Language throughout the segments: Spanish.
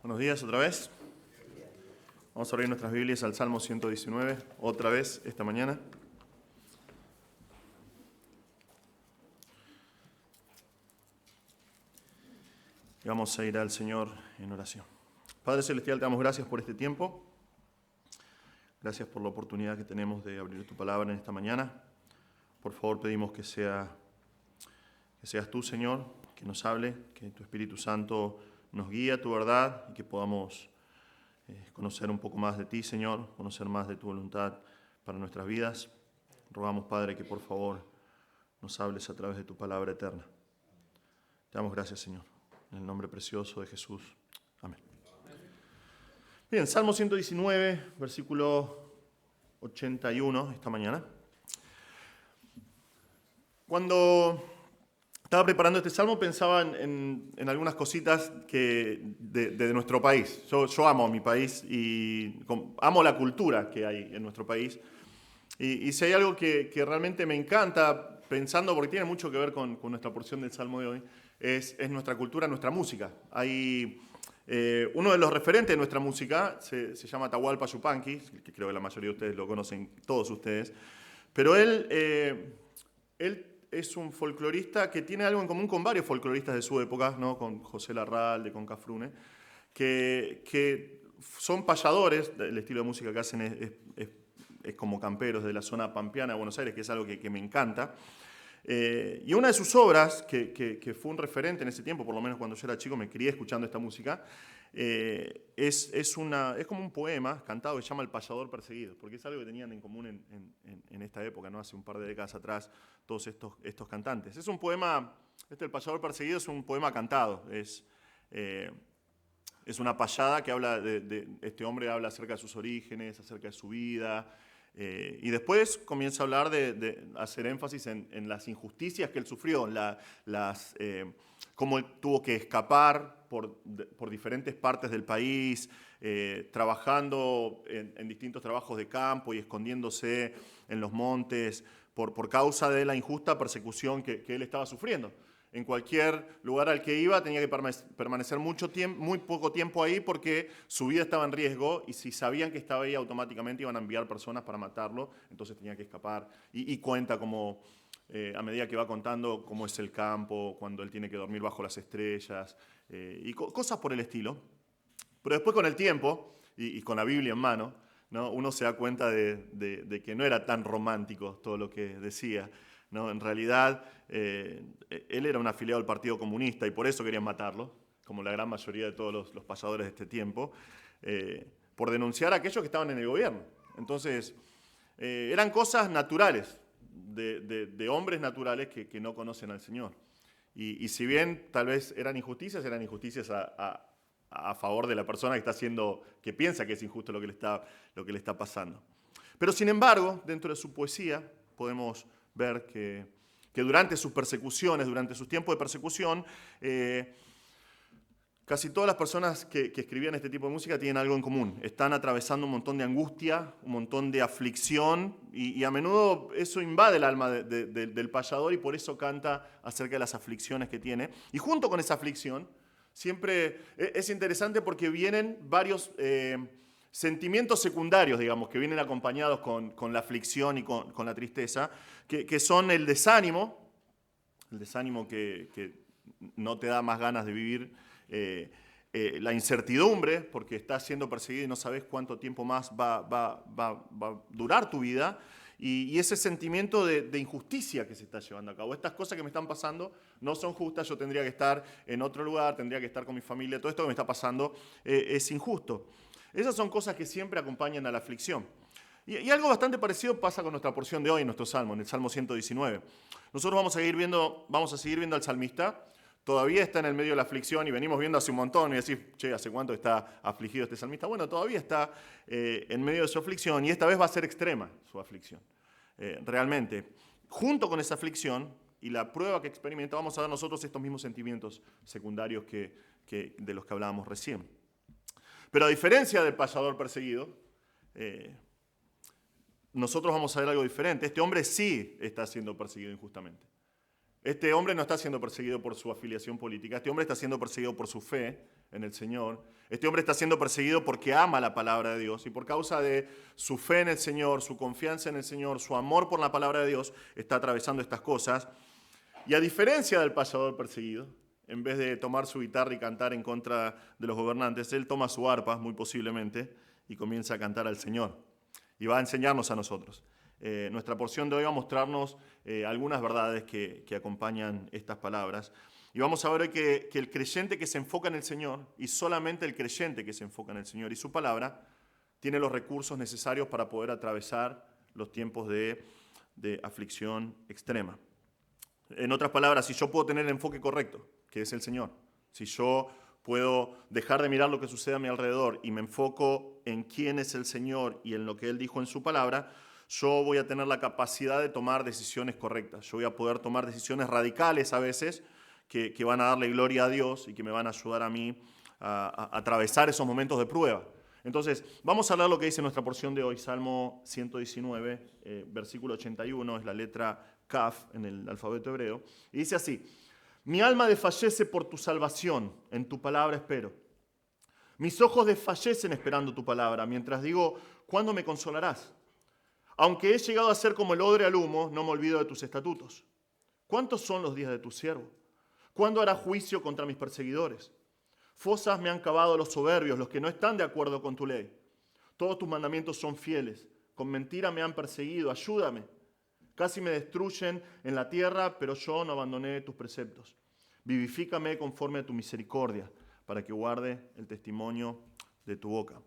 Buenos días otra vez. Vamos a abrir nuestras Biblias al Salmo 119, otra vez esta mañana. Y vamos a ir al Señor en oración. Padre Celestial, te damos gracias por este tiempo. Gracias por la oportunidad que tenemos de abrir tu palabra en esta mañana. Por favor, pedimos que seas tú, Señor, que nos hable, que tu Espíritu Santo nos guíe a tu verdad y que podamos conocer un poco más de ti, Señor, conocer más de tu voluntad para nuestras vidas. Rogamos, Padre, que por favor nos hables a través de tu palabra eterna. Te damos gracias, Señor, en el nombre precioso de Jesús. Amén. Bien, Salmo 119, versículo 81, esta mañana. Cuando estaba preparando este salmo pensaba en algunas cositas de nuestro país. Yo amo mi país y amo la cultura que hay en nuestro país. Y si hay algo que realmente me encanta, pensando, porque tiene mucho que ver con nuestra porción del salmo de hoy, es nuestra cultura, nuestra música. Hay uno de los referentes de nuestra música, se llama Atahualpa Yupanqui, que creo que la mayoría de ustedes lo conocen, todos ustedes. Pero él es un folclorista que tiene algo en común con varios folcloristas de su época, ¿no? Con José Larralde, con Cafrune, que son payadores. El estilo de música que hacen es como camperos de la zona pampeana de Buenos Aires, que es algo que me encanta. Y una de sus obras, que fue un referente en ese tiempo, por lo menos cuando yo era chico me crié escuchando esta música, es como un poema cantado que se llama El payador perseguido, porque es algo que tenían en común en esta época, ¿no? Hace un par de décadas atrás, todos estos cantantes. Es un poema, El payador perseguido es un poema cantado, es una payada que habla este hombre habla acerca de sus orígenes, acerca de su vida, y después comienza a hablar de hacer énfasis en las injusticias que él sufrió, cómo él tuvo que escapar por diferentes partes del país, trabajando en distintos trabajos de campo y escondiéndose en los montes por causa de la injusta persecución que él estaba sufriendo. En cualquier lugar al que iba tenía que permanecer muy poco tiempo ahí porque su vida estaba en riesgo y si sabían que estaba ahí automáticamente iban a enviar personas para matarlo, entonces tenía que escapar. Y cuenta como, a medida que va contando cómo es el campo, cuando él tiene que dormir bajo las estrellas y cosas por el estilo. Pero después con el tiempo y con la Biblia en mano, ¿no? Uno se da cuenta de que no era tan romántico todo lo que decía, ¿no? En realidad, él era un afiliado al Partido Comunista y por eso querían matarlo, como la gran mayoría de todos los payadores de este tiempo, por denunciar a aquellos que estaban en el gobierno. Entonces, eran cosas naturales, de hombres naturales que no conocen al Señor. Y si bien tal vez eran injusticias a favor de la persona que piensa que es injusto lo que le está pasando. Pero sin embargo, dentro de su poesía podemos ver que durante sus persecuciones, durante sus tiempos de persecución, casi todas las personas que escribían este tipo de música tienen algo en común. Están atravesando un montón de angustia, un montón de aflicción, y a menudo eso invade el alma del payador y por eso canta acerca de las aflicciones que tiene. Y junto con esa aflicción, siempre es interesante porque vienen varios sentimientos secundarios, digamos, que vienen acompañados con la aflicción y con la tristeza, que son el desánimo que no te da más ganas de vivir, la incertidumbre, porque estás siendo perseguido y no sabes cuánto tiempo más va a durar tu vida, y ese sentimiento de injusticia que se está llevando a cabo. Estas cosas que me están pasando no son justas, yo tendría que estar en otro lugar, tendría que estar con mi familia, todo esto que me está pasando es injusto. Esas son cosas que siempre acompañan a la aflicción. Y algo bastante parecido pasa con nuestra porción de hoy en nuestro salmo, en el Salmo 119. Nosotros vamos a seguir viendo al salmista. Todavía está en el medio de la aflicción y venimos viendo hace un montón y decir, che, ¿hace cuánto está afligido este salmista? Bueno, todavía está en medio de su aflicción y esta vez va a ser extrema su aflicción. Realmente, junto con esa aflicción y la prueba que experimenta, vamos a ver nosotros estos mismos sentimientos secundarios de los que hablábamos recién. Pero a diferencia del payador perseguido, nosotros vamos a ver algo diferente. Este hombre sí está siendo perseguido injustamente. Este hombre no está siendo perseguido por su afiliación política, este hombre está siendo perseguido por su fe en el Señor. Este hombre está siendo perseguido porque ama la palabra de Dios y por causa de su fe en el Señor, su confianza en el Señor, su amor por la palabra de Dios, está atravesando estas cosas. Y a diferencia del payador perseguido, en vez de tomar su guitarra y cantar en contra de los gobernantes, él toma su arpa, muy posiblemente, y comienza a cantar al Señor. Y va a enseñarnos a nosotros. Nuestra porción de hoy va a mostrarnos algunas verdades que acompañan estas palabras. Y vamos a ver que el creyente que se enfoca en el Señor, y solamente el creyente que se enfoca en el Señor y su palabra, tiene los recursos necesarios para poder atravesar los tiempos de aflicción extrema. En otras palabras, si yo puedo tener el enfoque correcto, que es el Señor, si yo puedo dejar de mirar lo que sucede a mi alrededor y me enfoco en quién es el Señor y en lo que Él dijo en su palabra, yo voy a tener la capacidad de tomar decisiones correctas. Yo voy a poder tomar decisiones radicales a veces que van a darle gloria a Dios y que me van a ayudar a mí a atravesar esos momentos de prueba. Entonces, vamos a leer lo que dice nuestra porción de hoy, Salmo 119, versículo 81, es la letra Kaf en el alfabeto hebreo, y dice así: mi alma desfallece por tu salvación, en tu palabra espero. Mis ojos desfallecen esperando tu palabra, mientras digo, ¿cuándo me consolarás? Aunque he llegado a ser como el odre al humo, no me olvido de tus estatutos. ¿Cuántos son los días de tu siervo? ¿Cuándo hará juicio contra mis perseguidores? Fosas me han cavado los soberbios, los que no están de acuerdo con tu ley. Todos tus mandamientos son fieles. Con mentira me han perseguido. Ayúdame. Casi me destruyen en la tierra, pero yo no abandoné tus preceptos. Vivifícame conforme a tu misericordia, para que guarde el testimonio de tu boca.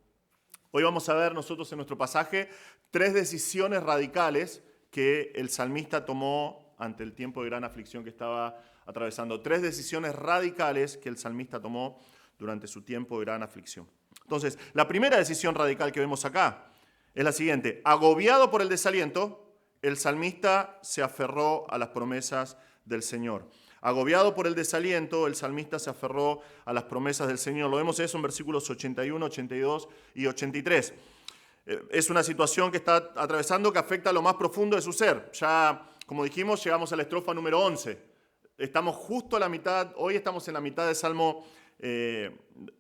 Hoy vamos a ver nosotros en nuestro pasaje 3 decisiones radicales que el salmista tomó ante el tiempo de gran aflicción que estaba atravesando. 3 decisiones radicales que el salmista tomó durante su tiempo de gran aflicción. Entonces, la primera decisión radical que vemos acá es la siguiente. Agobiado por el desaliento, el salmista se aferró a las promesas del Señor. Agobiado por el desaliento, el salmista se aferró a las promesas del Señor. Lo vemos eso en versículos 81, 82 y 83. Es una situación que está atravesando que afecta a lo más profundo de su ser. Ya, como dijimos, llegamos a la estrofa número 11. Estamos justo a la mitad, hoy estamos en la mitad del Salmo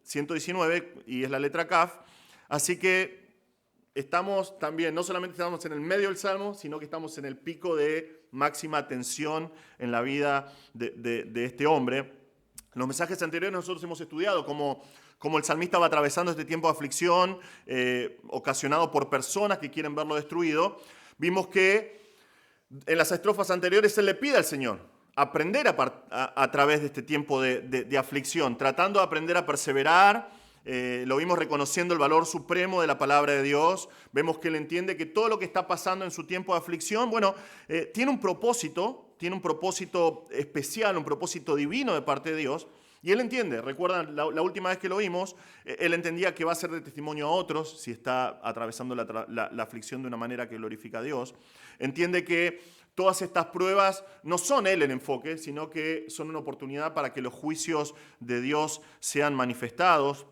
119 y es la letra Kaf. Así que estamos también, no solamente estamos en el medio del Salmo, sino que estamos en el pico de máxima tensión en la vida de este hombre. En los mensajes anteriores nosotros hemos estudiado cómo el salmista va atravesando este tiempo de aflicción ocasionado por personas que quieren verlo destruido. Vimos que en las estrofas anteriores él le pide al Señor aprender a través de este tiempo de aflicción, tratando de aprender a perseverar. Lo vimos reconociendo el valor supremo de la palabra de Dios. Vemos que él entiende que todo lo que está pasando en su tiempo de aflicción, tiene un propósito especial, un propósito divino de parte de Dios. Y él entiende, recuerdan la última vez que lo vimos, él entendía que va a ser de testimonio a otros si está atravesando la aflicción de una manera que glorifica a Dios. Entiende que todas estas pruebas no son él el enfoque, sino que son una oportunidad para que los juicios de Dios sean manifestados.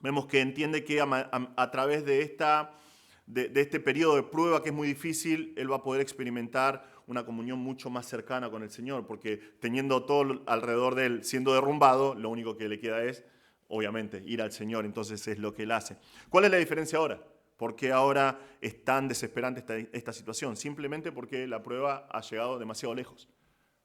Vemos que entiende que a través de este periodo de prueba que es muy difícil, él va a poder experimentar una comunión mucho más cercana con el Señor, porque teniendo todo alrededor de él siendo derrumbado, lo único que le queda es, obviamente, ir al Señor. Entonces es lo que él hace. ¿Cuál es la diferencia ahora? ¿Por qué ahora es tan desesperante esta situación? Simplemente porque la prueba ha llegado demasiado lejos.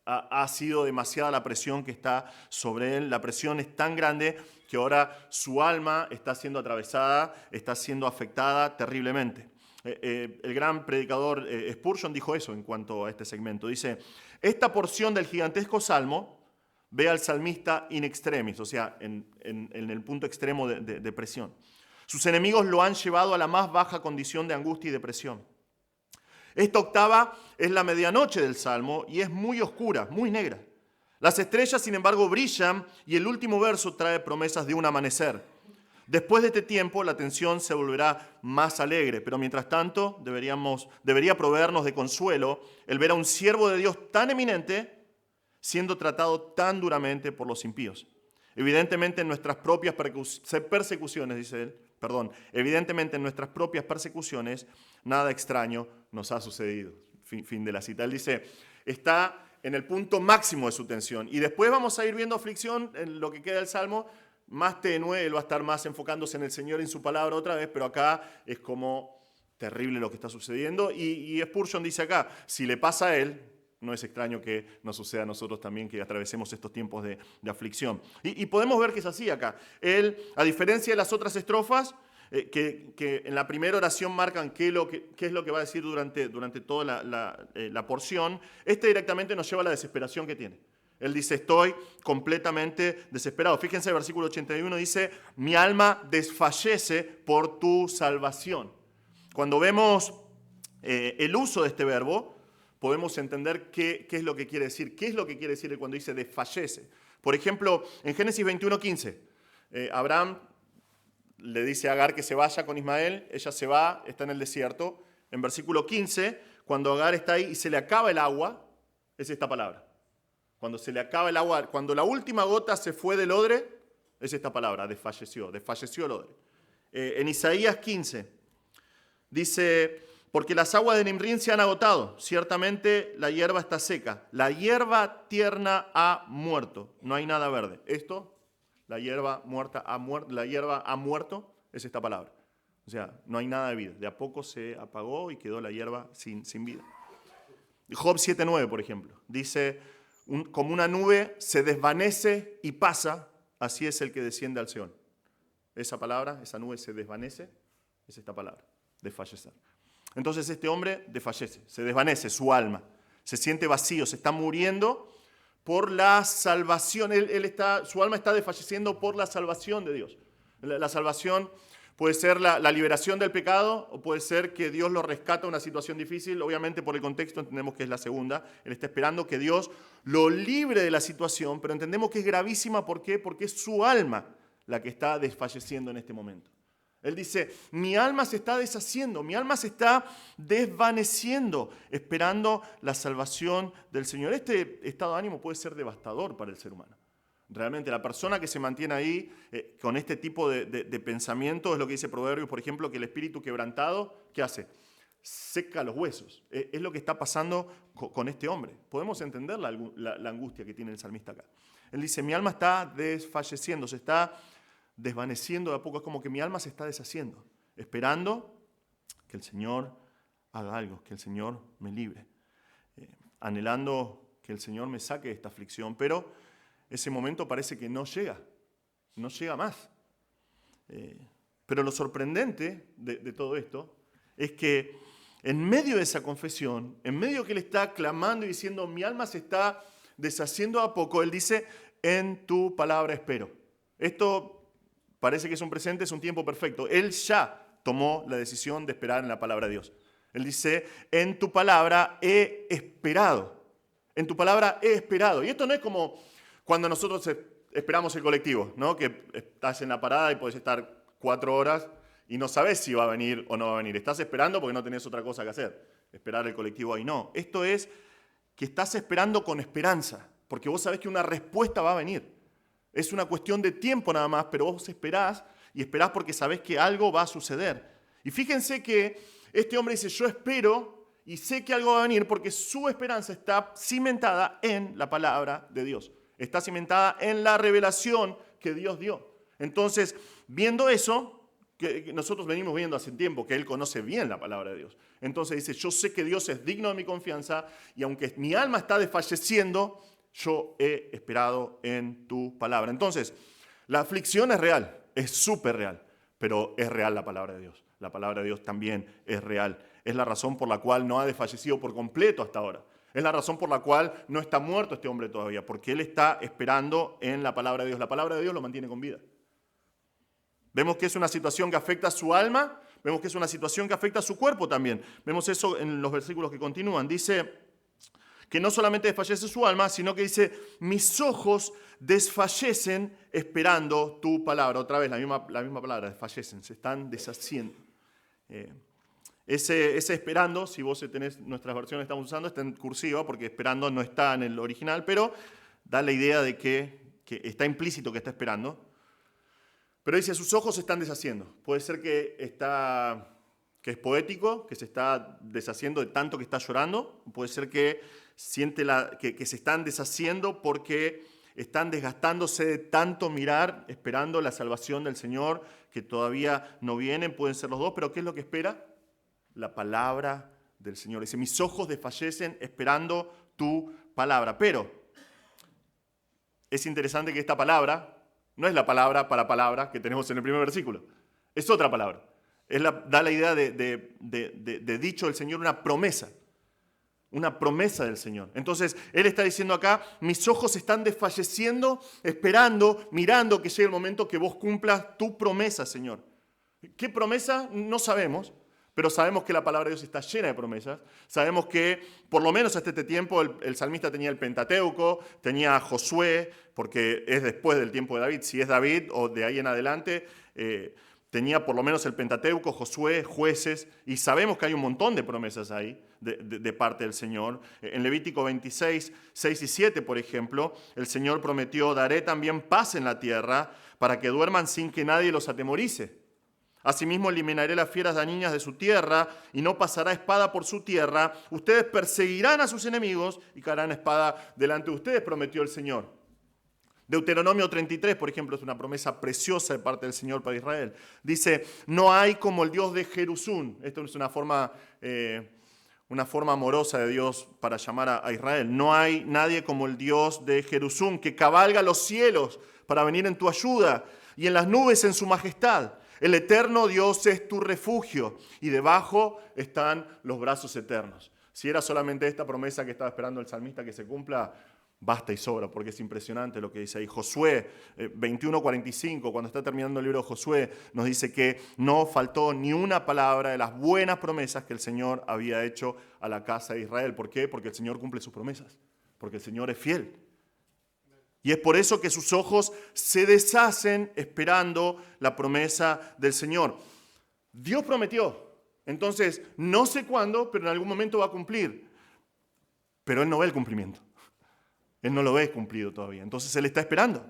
Ha sido demasiada la presión que está sobre él. La presión es tan grande que ahora su alma está siendo atravesada, está siendo afectada terriblemente. El gran predicador Spurgeon dijo eso en cuanto a este segmento. Dice, esta porción del gigantesco salmo ve al salmista in extremis, o sea, en el punto extremo de presión. Sus enemigos lo han llevado a la más baja condición de angustia y depresión. Esta octava es la medianoche del Salmo y es muy oscura, muy negra. Las estrellas, sin embargo, brillan y el último verso trae promesas de un amanecer. Después de este tiempo, la tensión se volverá más alegre, pero mientras tanto debería proveernos de consuelo el ver a un siervo de Dios tan eminente siendo tratado tan duramente por los impíos. Evidentemente en nuestras propias persecuciones, dice él, evidentemente en nuestras propias persecuciones nada extraño nos ha sucedido. Fin de la cita. Él dice, está en el punto máximo de su tensión. Y después vamos a ir viendo aflicción en lo que queda del Salmo, más tenue, él va a estar más enfocándose en el Señor y en su palabra otra vez, pero acá es como terrible lo que está sucediendo. Y Spurgeon dice acá, si le pasa a él, no es extraño que nos suceda a nosotros también, que atravesemos estos tiempos de aflicción. Y podemos ver que es así acá. Él, a diferencia de las otras estrofas, que en la primera oración marcan qué es lo que va a decir durante toda la porción, este directamente nos lleva a la desesperación que tiene. Él dice, estoy completamente desesperado. Fíjense, el versículo 81 dice, mi alma desfallece por tu salvación. Cuando vemos el uso de este verbo, podemos entender qué es lo que quiere decir. ¿Qué es lo que quiere decir cuando dice desfallece? Por ejemplo, en Génesis 21:15, Abraham le dice a Agar que se vaya con Ismael, ella se va, está en el desierto. En versículo 15, cuando Agar está ahí y se le acaba el agua, es esta palabra. Cuando se le acaba el agua, cuando la última gota se fue del odre, es esta palabra, desfalleció el odre. En Isaías 15, dice, porque las aguas de Nimrín se han agotado, ciertamente la hierba está seca, la hierba tierna ha muerto, no hay nada verde. Esto, la hierba ha muerto, es esta palabra. O sea, no hay nada de vida, de a poco se apagó y quedó la hierba sin vida. Job 7:9, por ejemplo, dice, como una nube se desvanece y pasa, así es el que desciende al Seón. Esa palabra, esa nube se desvanece, es esta palabra, desfallecer. Entonces este hombre desfallece, se desvanece su alma, se siente vacío, se está muriendo por la salvación. Su alma está desfalleciendo por la salvación de Dios. La salvación puede ser la liberación del pecado o puede ser que Dios lo rescata de una situación difícil. Obviamente por el contexto entendemos que es la segunda. Él está esperando que Dios lo libre de la situación, pero entendemos que es gravísima. ¿Por qué? Porque es su alma la que está desfalleciendo en este momento. Él dice, mi alma se está deshaciendo, mi alma se está desvaneciendo, esperando la salvación del Señor. Este estado de ánimo puede ser devastador para el ser humano. Realmente la persona que se mantiene ahí con este tipo de pensamiento, es lo que dice Proverbios, por ejemplo, que el espíritu quebrantado, ¿qué hace? Seca los huesos. Es lo que está pasando con este hombre. Podemos entender la angustia que tiene el salmista acá. Él dice, mi alma está desfalleciendo, se está desvaneciendo de a poco, es como que mi alma se está deshaciendo, esperando que el Señor haga algo, que el Señor me libre, anhelando que el Señor me saque de esta aflicción, pero ese momento parece que no llega más. Pero lo sorprendente de todo esto es que en medio de esa confesión, en medio que él está clamando y diciendo, mi alma se está deshaciendo a poco, él dice, en tu palabra espero. Esto parece que es un presente, es un tiempo perfecto. Él ya tomó la decisión de esperar en la palabra de Dios. Él dice, en tu palabra he esperado. En tu palabra he esperado. Y esto no es como cuando nosotros esperamos el colectivo, ¿no? Que estás en la parada y podés estar 4 horas y no sabes si va a venir o no va a venir. Estás esperando porque no tenés otra cosa que hacer. Esperar el colectivo ahí. No, esto es que estás esperando con esperanza, porque vos sabés que una respuesta va a venir. Es una cuestión de tiempo nada más, pero vos esperás y esperás porque sabés que algo va a suceder. Y fíjense que este hombre dice, yo espero y sé que algo va a venir porque su esperanza está cimentada en la palabra de Dios. Está cimentada en la revelación que Dios dio. Entonces, viendo eso, que nosotros venimos viendo hace tiempo que él conoce bien la palabra de Dios. Entonces dice, yo sé que Dios es digno de mi confianza y aunque mi alma está desfalleciendo, yo he esperado en tu palabra. Entonces, la aflicción es real, es súper real, pero es real la palabra de Dios. La palabra de Dios también es real. Es la razón por la cual no ha desfallecido por completo hasta ahora. Es la razón por la cual no está muerto este hombre todavía, porque él está esperando en la palabra de Dios. La palabra de Dios lo mantiene con vida. Vemos que es una situación que afecta a su alma, vemos que es una situación que afecta a su cuerpo también. Vemos eso en los versículos que continúan. Dice que no solamente desfallece su alma, sino que dice, mis ojos desfallecen esperando tu palabra. Otra vez la misma palabra, desfallecen, se están deshaciendo. Ese esperando, si vos tenés nuestras versiones que estamos usando, está en cursiva, porque esperando no está en el original, pero da la idea de que está implícito que está esperando. Pero dice, sus ojos se están deshaciendo. Puede ser que que es poético, que se está deshaciendo de tanto que está llorando. Puede ser que siente que se están deshaciendo porque están desgastándose de tanto mirar, esperando la salvación del Señor, que todavía no vienen. Pueden ser los dos, pero ¿qué es lo que espera? La palabra del Señor. Dice, mis ojos desfallecen esperando tu palabra. Pero es interesante que esta palabra no es la palabra para palabra que tenemos en el primer versículo. Es otra palabra. Da la idea de dicho del Señor, una promesa del Señor. Entonces, Él está diciendo acá, mis ojos están desfalleciendo, esperando, mirando que llegue el momento que vos cumplas tu promesa, Señor. ¿Qué promesa? No sabemos, pero sabemos que la palabra de Dios está llena de promesas. Sabemos que, por lo menos hasta este tiempo, el salmista tenía el Pentateuco, tenía a Josué, porque es después del tiempo de David. Si es David o de ahí en adelante, tenía por lo menos el Pentateuco, Josué, Jueces, y sabemos que hay un montón de promesas ahí de parte del Señor. En Levítico 26, 6 y 7, por ejemplo, el Señor prometió, daré también paz en la tierra para que duerman sin que nadie los atemorice. Asimismo eliminaré las fieras dañinas de su tierra y no pasará espada por su tierra. Ustedes perseguirán a sus enemigos y caerán espada delante de ustedes, prometió el Señor. Deuteronomio 33, por ejemplo, es una promesa preciosa de parte del Señor para Israel. Dice, no hay como el Dios de Jerusún. Esto es una forma amorosa de Dios para llamar a Israel. No hay nadie como el Dios de Jerusún, que cabalga los cielos para venir en tu ayuda y en las nubes en su majestad. El eterno Dios es tu refugio y debajo están los brazos eternos. Si era solamente esta promesa que estaba esperando el salmista que se cumpla, basta y sobra, porque es impresionante lo que dice ahí. Josué 21:45, cuando está terminando el libro de Josué, nos dice que no faltó ni una palabra de las buenas promesas que el Señor había hecho a la casa de Israel. ¿Por qué? Porque el Señor cumple sus promesas, porque el Señor es fiel. Y es por eso que sus ojos se deshacen esperando la promesa del Señor. Dios prometió, entonces no sé cuándo, pero en algún momento va a cumplir. Pero Él no ve el cumplimiento. Él no lo ve cumplido todavía. Entonces Él está esperando.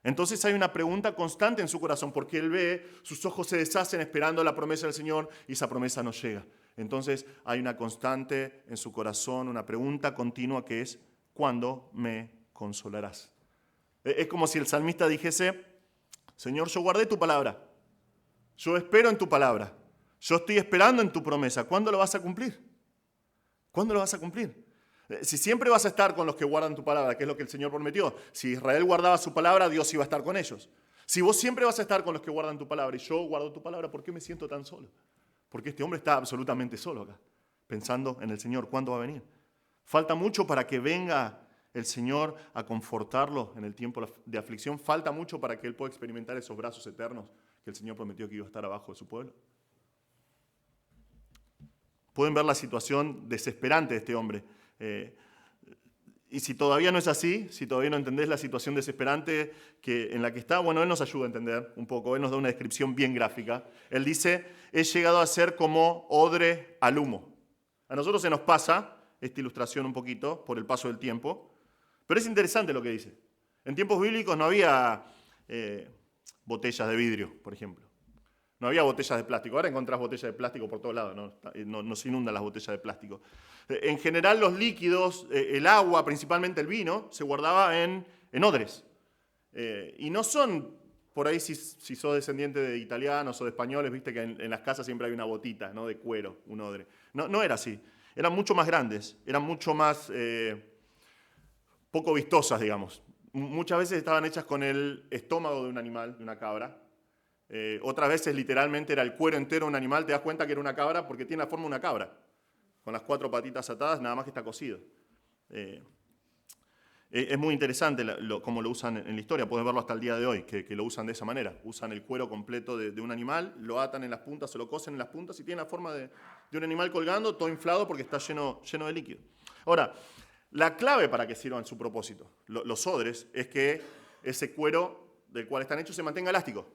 Entonces hay una pregunta constante en su corazón, porque Él ve, sus ojos se deshacen esperando la promesa del Señor y esa promesa no llega. Entonces hay una constante en su corazón, una pregunta continua que es, ¿cuándo me consolarás? Es como si el salmista dijese, Señor, yo guardé tu palabra, yo espero en tu palabra, yo estoy esperando en tu promesa. ¿Cuándo lo vas a cumplir? ¿Cuándo lo vas a cumplir? Si siempre vas a estar con los que guardan tu palabra, que es lo que el Señor prometió, si Israel guardaba su palabra, Dios iba a estar con ellos. Si vos siempre vas a estar con los que guardan tu palabra y yo guardo tu palabra, ¿por qué me siento tan solo? Porque este hombre está absolutamente solo acá, pensando en el Señor. ¿Cuándo va a venir? Falta mucho para que venga el Señor a confortarlo en el tiempo de aflicción. Falta mucho para que él pueda experimentar esos brazos eternos que el Señor prometió que iba a estar abajo de su pueblo. Pueden ver la situación desesperante de este hombre. Y si todavía no es así, si todavía no entendés la situación desesperante en la que está, bueno, Él nos ayuda a entender un poco. Él nos da una descripción bien gráfica. Él dice, he llegado a ser como odre al humo. A nosotros se nos pasa esta ilustración un poquito por el paso del tiempo, pero es interesante lo que dice. En tiempos bíblicos no había botellas de vidrio, por ejemplo. No había botellas de plástico. Ahora encontrás botellas de plástico por todos lados. No se inundan las botellas de plástico. En general los líquidos, el agua, principalmente el vino, se guardaba en odres. Y no son, por ahí si sos descendiente de italianos o de españoles, viste que en las casas siempre hay una botita, ¿no?, de cuero, un odre. No era así. Eran mucho más grandes, eran mucho más poco vistosas, digamos. Muchas veces estaban hechas con el estómago de un animal, de una cabra. Otras veces literalmente era el cuero entero de un animal. Te das cuenta que era una cabra porque tiene la forma de una cabra, con las 4 patitas atadas, nada más que está cocido. Es muy interesante cómo lo usan en la historia. Puedes verlo hasta el día de hoy, que lo usan de esa manera. Usan el cuero completo de un animal, lo atan en las puntas, se lo cosen en las puntas y tiene la forma de un animal colgando, todo inflado porque está lleno de líquido. Ahora, la clave para que sirvan su propósito, los odres, es que ese cuero del cual están hechos se mantenga elástico.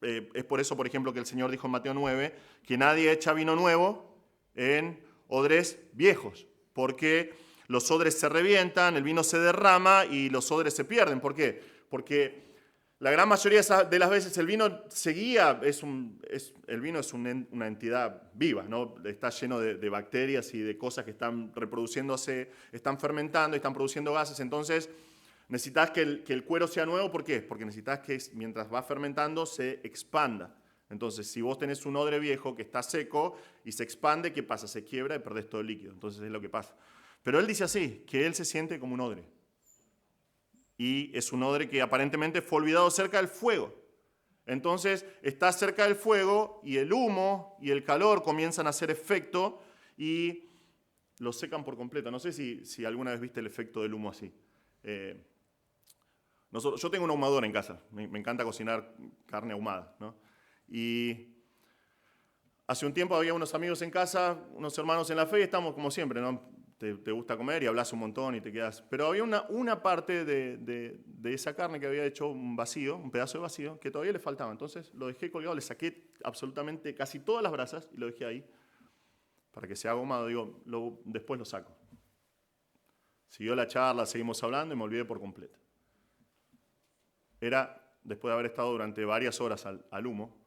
Es por eso, por ejemplo, que el Señor dijo en Mateo 9 que nadie echa vino nuevo en odres viejos, porque los odres se revientan, el vino se derrama y los odres se pierden. ¿Por qué? Porque La gran mayoría de las veces el vino seguía, el vino es una entidad viva, ¿no? Está lleno de bacterias y de cosas que están reproduciéndose, están fermentando y están produciendo gases. Entonces necesitas que el cuero sea nuevo. ¿Por qué? Porque necesitas que mientras va fermentando se expanda. Entonces, si vos tenés un odre viejo que está seco y se expande, ¿qué pasa? Se quiebra y perdés todo el líquido. Entonces es lo que pasa. Pero él dice así, que él se siente como un odre. Y es un odre que aparentemente fue olvidado cerca del fuego. Entonces está cerca del fuego y el humo y el calor comienzan a hacer efecto y lo secan por completo. No sé si alguna vez viste el efecto del humo así. Yo tengo un ahumador en casa. Me encanta cocinar carne ahumada, ¿no? Y hace un tiempo había unos amigos en casa, unos hermanos en la fe, y estamos como siempre, ¿no? Te gusta comer y hablas un montón y te quedas. Pero había una parte de esa carne que había hecho un vacío, un pedazo de vacío, que todavía le faltaba. Entonces lo dejé colgado, le saqué absolutamente casi todas las brasas y lo dejé ahí para que sea ahumado. Digo, después lo saco. Siguió la charla, seguimos hablando y me olvidé por completo. Después de haber estado durante varias horas al humo,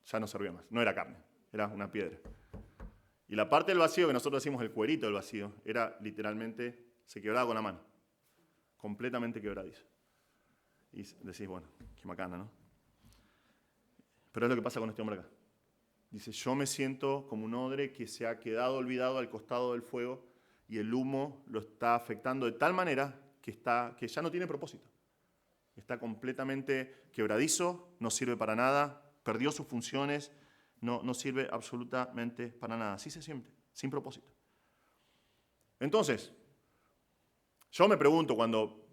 ya no servía más. No era carne, era una piedra. Y la parte del vacío, que nosotros decimos el cuerito del vacío, era literalmente, se quebraba con la mano. Completamente quebradizo. Y decís, bueno, qué macana, ¿no? Pero es lo que pasa con este hombre acá. Dice, yo me siento como un odre que se ha quedado olvidado al costado del fuego y el humo lo está afectando de tal manera que ya no tiene propósito. Está completamente quebradizo, no sirve para nada, perdió sus funciones, no sirve absolutamente para nada. Así se siente, sin propósito. Entonces, yo me pregunto cuando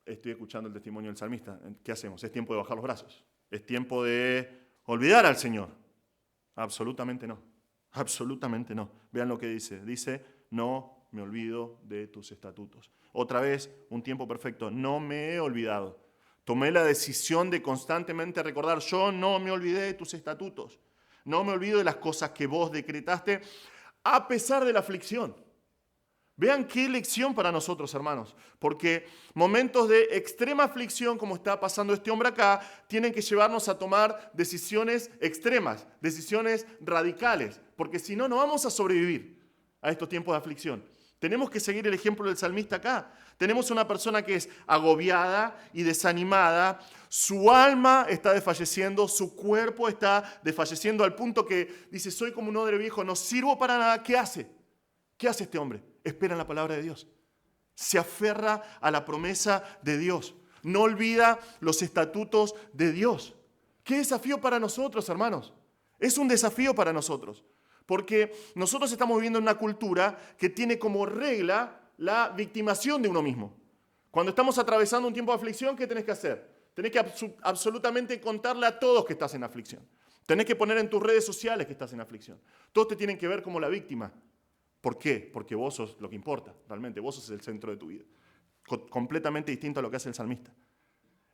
estoy escuchando el testimonio del salmista, ¿qué hacemos? ¿Es tiempo de bajar los brazos? ¿Es tiempo de olvidar al Señor? Absolutamente no. Absolutamente no. Vean lo que dice. Dice, no me olvido de tus estatutos. Otra vez, un tiempo perfecto. No me he olvidado. Tomé la decisión de constantemente recordar, yo no me olvidé de tus estatutos. No me olvido de las cosas que vos decretaste a pesar de la aflicción. Vean qué lección para nosotros, hermanos, porque momentos de extrema aflicción, como está pasando este hombre acá, tienen que llevarnos a tomar decisiones extremas, decisiones radicales, porque si no, no vamos a sobrevivir a estos tiempos de aflicción. Tenemos que seguir el ejemplo del salmista acá. Tenemos una persona que es agobiada y desanimada, su alma está desfalleciendo, su cuerpo está desfalleciendo al punto que dice, soy como un odre viejo, no sirvo para nada. ¿Qué hace? ¿Qué hace este hombre? Espera en la palabra de Dios. Se aferra a la promesa de Dios. No olvida los estatutos de Dios. ¿Qué desafío para nosotros, hermanos? Es un desafío para nosotros. Porque nosotros estamos viviendo en una cultura que tiene como regla la victimación de uno mismo. Cuando estamos atravesando un tiempo de aflicción, ¿qué tenés que hacer? Tenés que absolutamente contarle a todos que estás en aflicción. Tenés que poner en tus redes sociales que estás en aflicción. Todos te tienen que ver como la víctima. ¿Por qué? Porque vos sos lo que importa, realmente. Vos sos el centro de tu vida. Completamente distinto a lo que hace el salmista.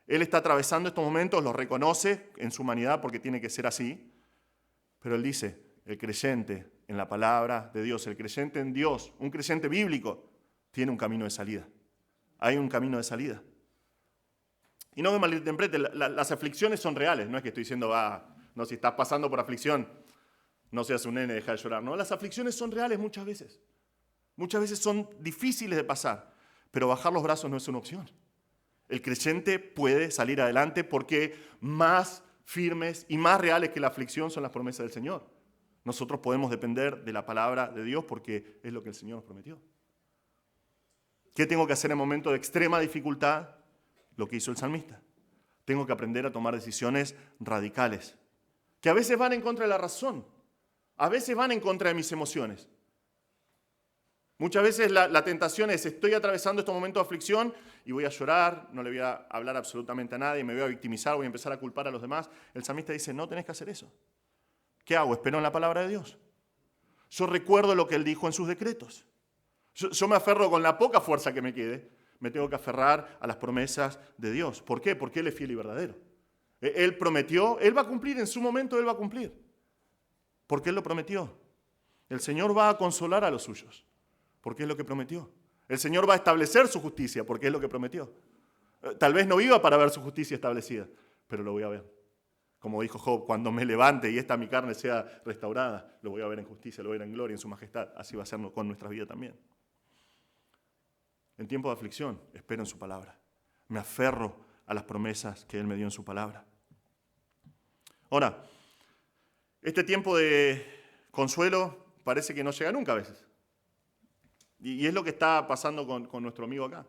Él está atravesando estos momentos, los reconoce en su humanidad porque tiene que ser así. Pero él dice, el creyente en la palabra de Dios, el creyente en Dios, un creyente bíblico, tiene un camino de salida. Hay un camino de salida. Y no me malinterprete, las aflicciones son reales. No es que estoy diciendo, no, si estás pasando por aflicción, no seas un nene, deja de llorar. No, las aflicciones son reales muchas veces. Muchas veces son difíciles de pasar, pero bajar los brazos no es una opción. El creyente puede salir adelante porque más firmes y más reales que la aflicción son las promesas del Señor. Nosotros podemos depender de la palabra de Dios porque es lo que el Señor nos prometió. ¿Qué tengo que hacer en momentos de extrema dificultad? Lo que hizo el salmista. Tengo que aprender a tomar decisiones radicales, que a veces van en contra de la razón, a veces van en contra de mis emociones. Muchas veces la tentación es, estoy atravesando estos momentos de aflicción y voy a llorar, no le voy a hablar absolutamente a nadie, me voy a victimizar, voy a empezar a culpar a los demás. El salmista dice, no tenés que hacer eso. ¿Qué hago? Espero en la palabra de Dios. Yo recuerdo lo que Él dijo en sus decretos. Yo me aferro con la poca fuerza que me quede, me tengo que aferrar a las promesas de Dios. ¿Por qué? Porque Él es fiel y verdadero. Él prometió, Él va a cumplir, en su momento Él va a cumplir. Porque Él lo prometió. El Señor va a consolar a los suyos, porque es lo que prometió. El Señor va a establecer su justicia, porque es lo que prometió. Tal vez no viva para ver su justicia establecida, pero lo voy a ver. Como dijo Job, cuando me levante y esta mi carne sea restaurada, lo voy a ver en justicia, lo voy a ver en gloria, en su majestad. Así va a ser con nuestra vida también. En tiempo de aflicción, espero en su palabra. Me aferro a las promesas que Él me dio en su palabra. Ahora, este tiempo de consuelo parece que no llega nunca a veces. Y es lo que está pasando con nuestro amigo acá.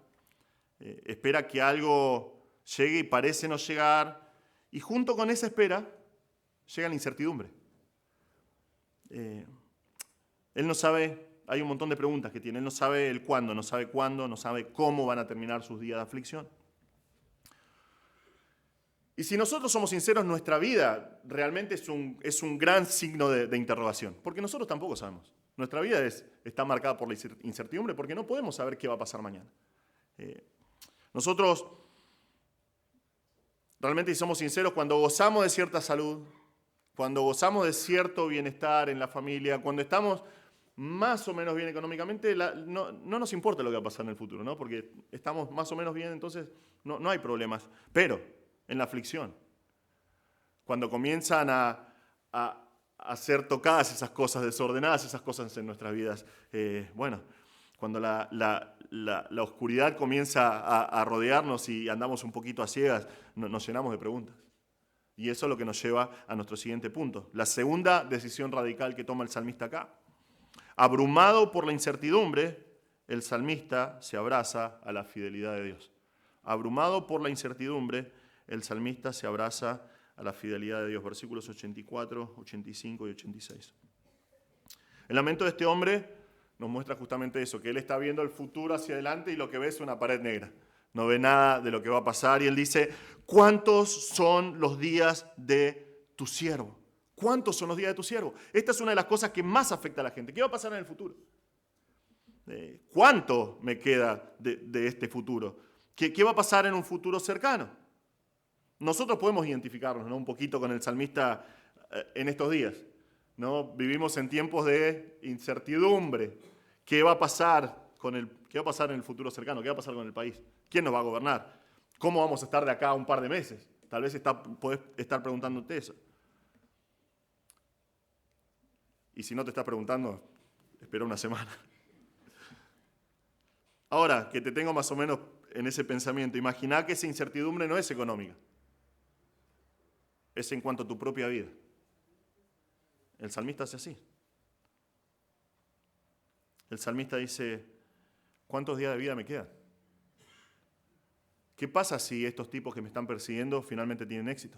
Espera que algo llegue y parece no llegar. Y junto con esa espera llega la incertidumbre. Él no sabe, hay un montón de preguntas que tiene. Él no sabe el cuándo, no sabe cómo van a terminar sus días de aflicción. Y si nosotros somos sinceros, nuestra vida realmente es un gran signo de interrogación, porque nosotros tampoco sabemos. Nuestra vida está marcada por la incertidumbre porque no podemos saber qué va a pasar mañana. Nosotros, realmente, si somos sinceros, cuando gozamos de cierta salud, cuando gozamos de cierto bienestar en la familia, cuando estamos más o menos bien económicamente, no nos importa lo que va a pasar en el futuro, ¿no? Porque estamos más o menos bien, entonces no hay problemas. Pero en la aflicción, cuando comienzan a ser tocadas esas cosas desordenadas, esas cosas en nuestras vidas, cuando la oscuridad comienza a rodearnos y andamos un poquito a ciegas, nos llenamos de preguntas. Y eso es lo que nos lleva a nuestro siguiente punto. La segunda decisión radical que toma el salmista acá. Abrumado por la incertidumbre, el salmista se abraza a la fidelidad de Dios. Abrumado por la incertidumbre, el salmista se abraza a la fidelidad de Dios. Versículos 84, 85 y 86. El lamento de este hombre nos muestra justamente eso, que él está viendo el futuro hacia adelante y lo que ve es una pared negra. No ve nada de lo que va a pasar y él dice, ¿cuántos son los días de tu siervo? ¿Cuántos son los días de tu siervo? Esta es una de las cosas que más afecta a la gente. ¿Qué va a pasar en el futuro? ¿Cuánto me queda de este futuro? ¿Qué va a pasar en un futuro cercano? Nosotros podemos identificarnos, ¿no?, un poquito con el salmista en estos días, ¿no? Vivimos en tiempos de incertidumbre. ¿Qué va a pasar en el futuro cercano? ¿Qué va a pasar con el país? ¿Quién nos va a gobernar? ¿Cómo vamos a estar de acá a un par de meses? Tal vez podés estar preguntándote eso. Y si no te estás preguntando, espera una semana. Ahora, que te tengo más o menos en ese pensamiento, imagina que esa incertidumbre no es económica. Es en cuanto a tu propia vida. El salmista hace así. El salmista dice, ¿cuántos días de vida me quedan? ¿Qué pasa si estos tipos que me están persiguiendo finalmente tienen éxito?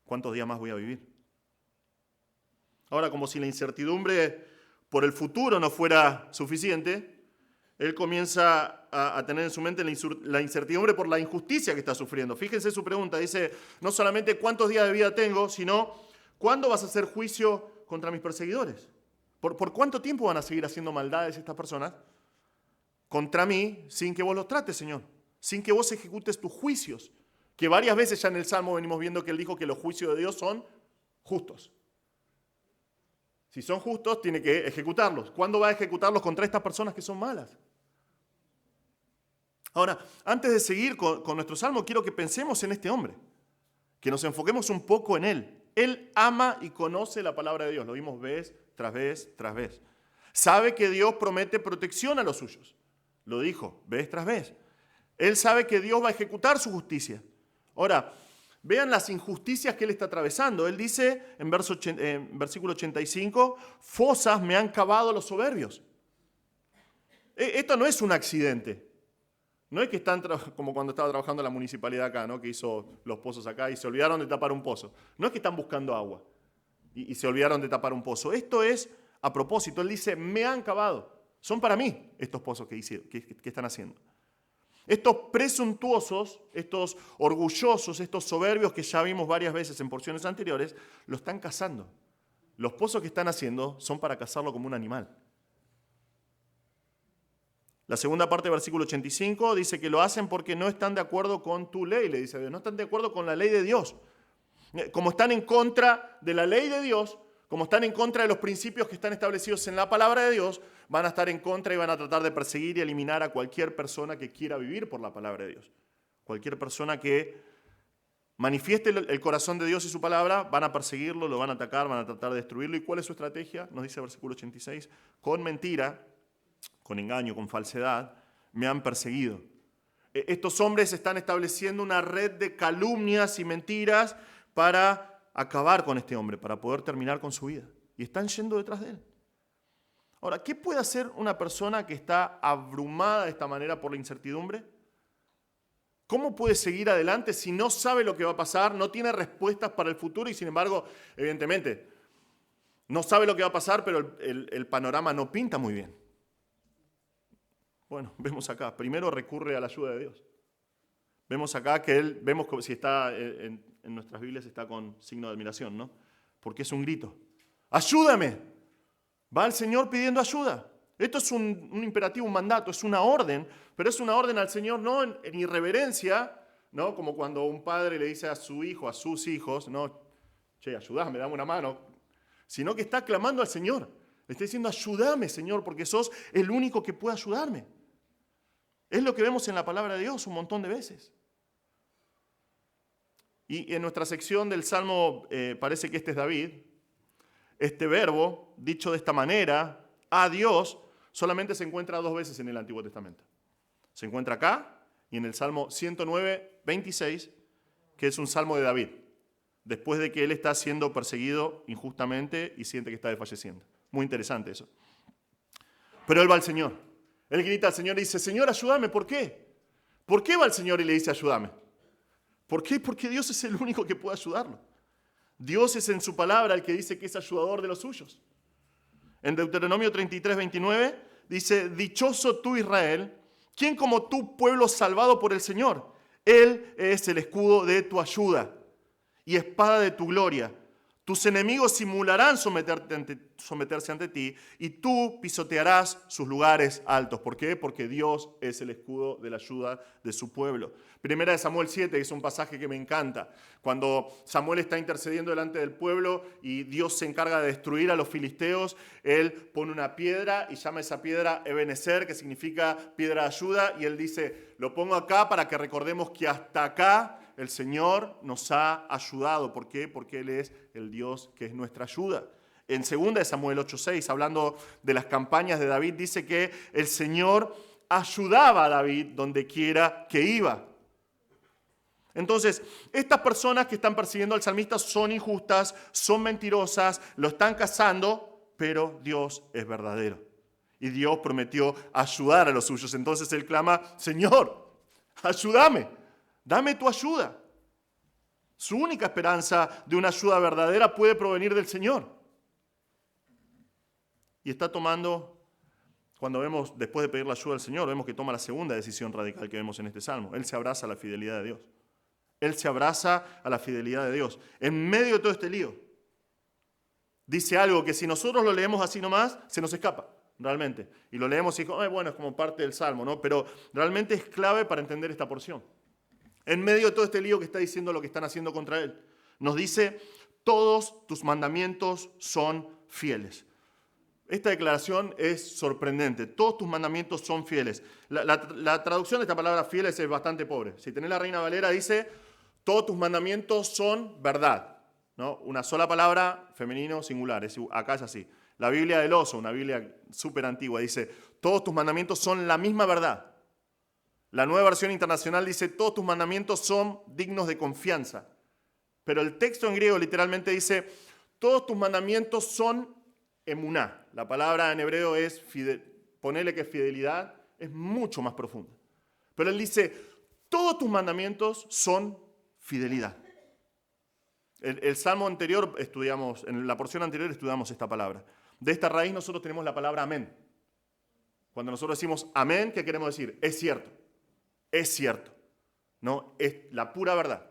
¿Cuántos días más voy a vivir? Ahora, como si la incertidumbre por el futuro no fuera suficiente, él comienza a tener en su mente la incertidumbre por la injusticia que está sufriendo. Fíjense su pregunta, dice, no solamente cuántos días de vida tengo, sino ¿cuándo vas a hacer juicio contra mis perseguidores? ¿Por cuánto tiempo van a seguir haciendo maldades estas personas contra mí sin que vos los trates, Señor? Sin que vos ejecutes tus juicios. Que varias veces ya en el Salmo venimos viendo que él dijo que los juicios de Dios son justos. Si son justos, tiene que ejecutarlos. ¿Cuándo va a ejecutarlos contra estas personas que son malas? Ahora, antes de seguir con nuestro salmo, quiero que pensemos en este hombre, que nos enfoquemos un poco en él. Él ama y conoce la palabra de Dios, lo vimos vez tras vez tras vez. Sabe que Dios promete protección a los suyos, lo dijo vez tras vez. Él sabe que Dios va a ejecutar su justicia. Ahora, vean las injusticias que él está atravesando. Él dice en versículo 85, fosas me han cavado los soberbios. Esto no es un accidente. No es que están como cuando estaba trabajando en la municipalidad acá, ¿no?, que hizo los pozos acá y se olvidaron de tapar un pozo. No es que están buscando agua y se olvidaron de tapar un pozo. Esto es a propósito. Él dice, me han cavado. Son para mí estos pozos que están haciendo. Estos presuntuosos, estos orgullosos, estos soberbios que ya vimos varias veces en porciones anteriores, lo están cazando. Los pozos que están haciendo son para cazarlo como un animal. La segunda parte del versículo 85 dice que lo hacen porque no están de acuerdo con tu ley, le dice Dios. No están de acuerdo con la ley de Dios. Como están en contra de la ley de Dios, como están en contra de los principios que están establecidos en la palabra de Dios, van a estar en contra y van a tratar de perseguir y eliminar a cualquier persona que quiera vivir por la palabra de Dios. Cualquier persona que manifieste el corazón de Dios y su palabra, van a perseguirlo, lo van a atacar, van a tratar de destruirlo. ¿Y cuál es su estrategia? Nos dice el versículo 86, con mentira, con engaño, con falsedad, me han perseguido. Estos hombres están estableciendo una red de calumnias y mentiras para acabar con este hombre, para poder terminar con su vida. Y están yendo detrás de él. Ahora, ¿qué puede hacer una persona que está abrumada de esta manera por la incertidumbre? ¿Cómo puede seguir adelante si no sabe lo que va a pasar, no tiene respuestas para el futuro y sin embargo, evidentemente, no sabe lo que va a pasar, pero el panorama no pinta muy bien? Bueno, vemos acá, primero recurre a la ayuda de Dios. Vemos acá que él, vemos si está en nuestras Biblias, está con signo de admiración, ¿no? Porque es un grito. ¡Ayúdame! Va al Señor pidiendo ayuda. Esto es un imperativo, un mandato, es una orden, pero es una orden al Señor no en irreverencia, ¿no? Como cuando un padre le dice a su hijo, a sus hijos, no, che, ayudame, dame una mano, sino que está clamando al Señor. Le está diciendo, ayúdame, Señor, porque sos el único que puede ayudarme. Es lo que vemos en la palabra de Dios un montón de veces. Y en nuestra sección del Salmo, parece que este es David, este verbo, dicho de esta manera, a Dios, solamente se encuentra 2 veces en el Antiguo Testamento. Se encuentra acá y en el Salmo 109, 26, que es un salmo de David, después de que él está siendo perseguido injustamente y siente que está desfalleciendo. Muy interesante eso. Pero él va al Señor. Él grita al Señor y dice, Señor, ayúdame. ¿Por qué? ¿Por qué va al Señor y le dice, ayúdame? ¿Por qué? Porque Dios es el único que puede ayudarlo. Dios es en su palabra el que dice que es ayudador de los suyos. En Deuteronomio 33, 29 dice, dichoso tú Israel, ¿quién como tú, pueblo salvado por el Señor? Él es el escudo de tu ayuda y espada de tu gloria. Tus enemigos simularán someterse ante ti y tú pisotearás sus lugares altos. ¿Por qué? Porque Dios es el escudo de la ayuda de su pueblo. Primera de Samuel 7, que es un pasaje que me encanta. Cuando Samuel está intercediendo delante del pueblo y Dios se encarga de destruir a los filisteos, él pone una piedra y llama a esa piedra Ebenezer, que significa piedra de ayuda, y él dice, lo pongo acá para que recordemos que hasta acá el Señor nos ha ayudado. ¿Por qué? Porque Él es el Dios que es nuestra ayuda. En 2 de Samuel 8:6, hablando de las campañas de David, dice que el Señor ayudaba a David donde quiera que iba. Entonces, estas personas que están persiguiendo al salmista son injustas, son mentirosas, lo están cazando, pero Dios es verdadero. Y Dios prometió ayudar a los suyos. Entonces él clama, Señor, ayúdame. Dame tu ayuda. Su única esperanza de una ayuda verdadera puede provenir del Señor. Y está tomando, cuando vemos, después de pedir la ayuda al Señor, vemos que toma la segunda decisión radical que vemos en este salmo. Él se abraza a la fidelidad de Dios. Él se abraza a la fidelidad de Dios. En medio de todo este lío, dice algo que si nosotros lo leemos así nomás, se nos escapa, realmente. Y lo leemos y bueno, es como parte del salmo, ¿no? Pero realmente es clave para entender esta porción. En medio de todo este lío que está diciendo lo que están haciendo contra él, nos dice, todos tus mandamientos son fieles. Esta declaración es sorprendente. Todos tus mandamientos son fieles. La traducción de esta palabra fieles es bastante pobre. Si tenés la Reina Valera, dice, todos tus mandamientos son verdad, ¿no? Una sola palabra, femenino, singular. Acá es así. La Biblia del Oso, una Biblia súper antigua, dice, todos tus mandamientos son la misma verdad. La Nueva Versión Internacional dice, todos tus mandamientos son dignos de confianza. Pero el texto en griego literalmente dice, todos tus mandamientos son emuná. La palabra en hebreo es, ponele que es fidelidad, es mucho más profunda. Pero él dice, todos tus mandamientos son fidelidad. El salmo anterior estudiamos, en la porción anterior estudiamos esta palabra. De esta raíz nosotros tenemos la palabra amén. Cuando nosotros decimos amén, ¿qué queremos decir? Es cierto. Es cierto, ¿no? Es la pura verdad.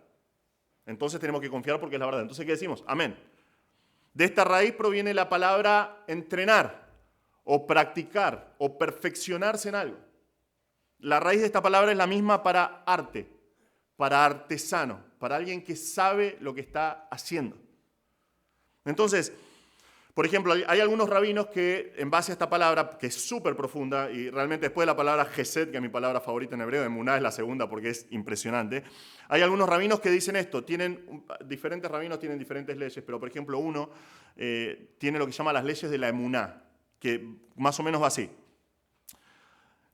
Entonces tenemos que confiar porque es la verdad. Entonces, ¿qué decimos? Amén. De esta raíz proviene la palabra entrenar, o practicar, o perfeccionarse en algo. La raíz de esta palabra es la misma para arte, para artesano, para alguien que sabe lo que está haciendo. Entonces, Por ejemplo, hay algunos rabinos que, en base a esta palabra, que es súper profunda, y realmente después de la palabra Gesed, que es mi palabra favorita en hebreo, emuná es la segunda porque es impresionante, hay algunos rabinos que dicen esto, diferentes rabinos tienen diferentes leyes, pero por ejemplo uno tiene lo que se llama las leyes de la emuná, que más o menos va así.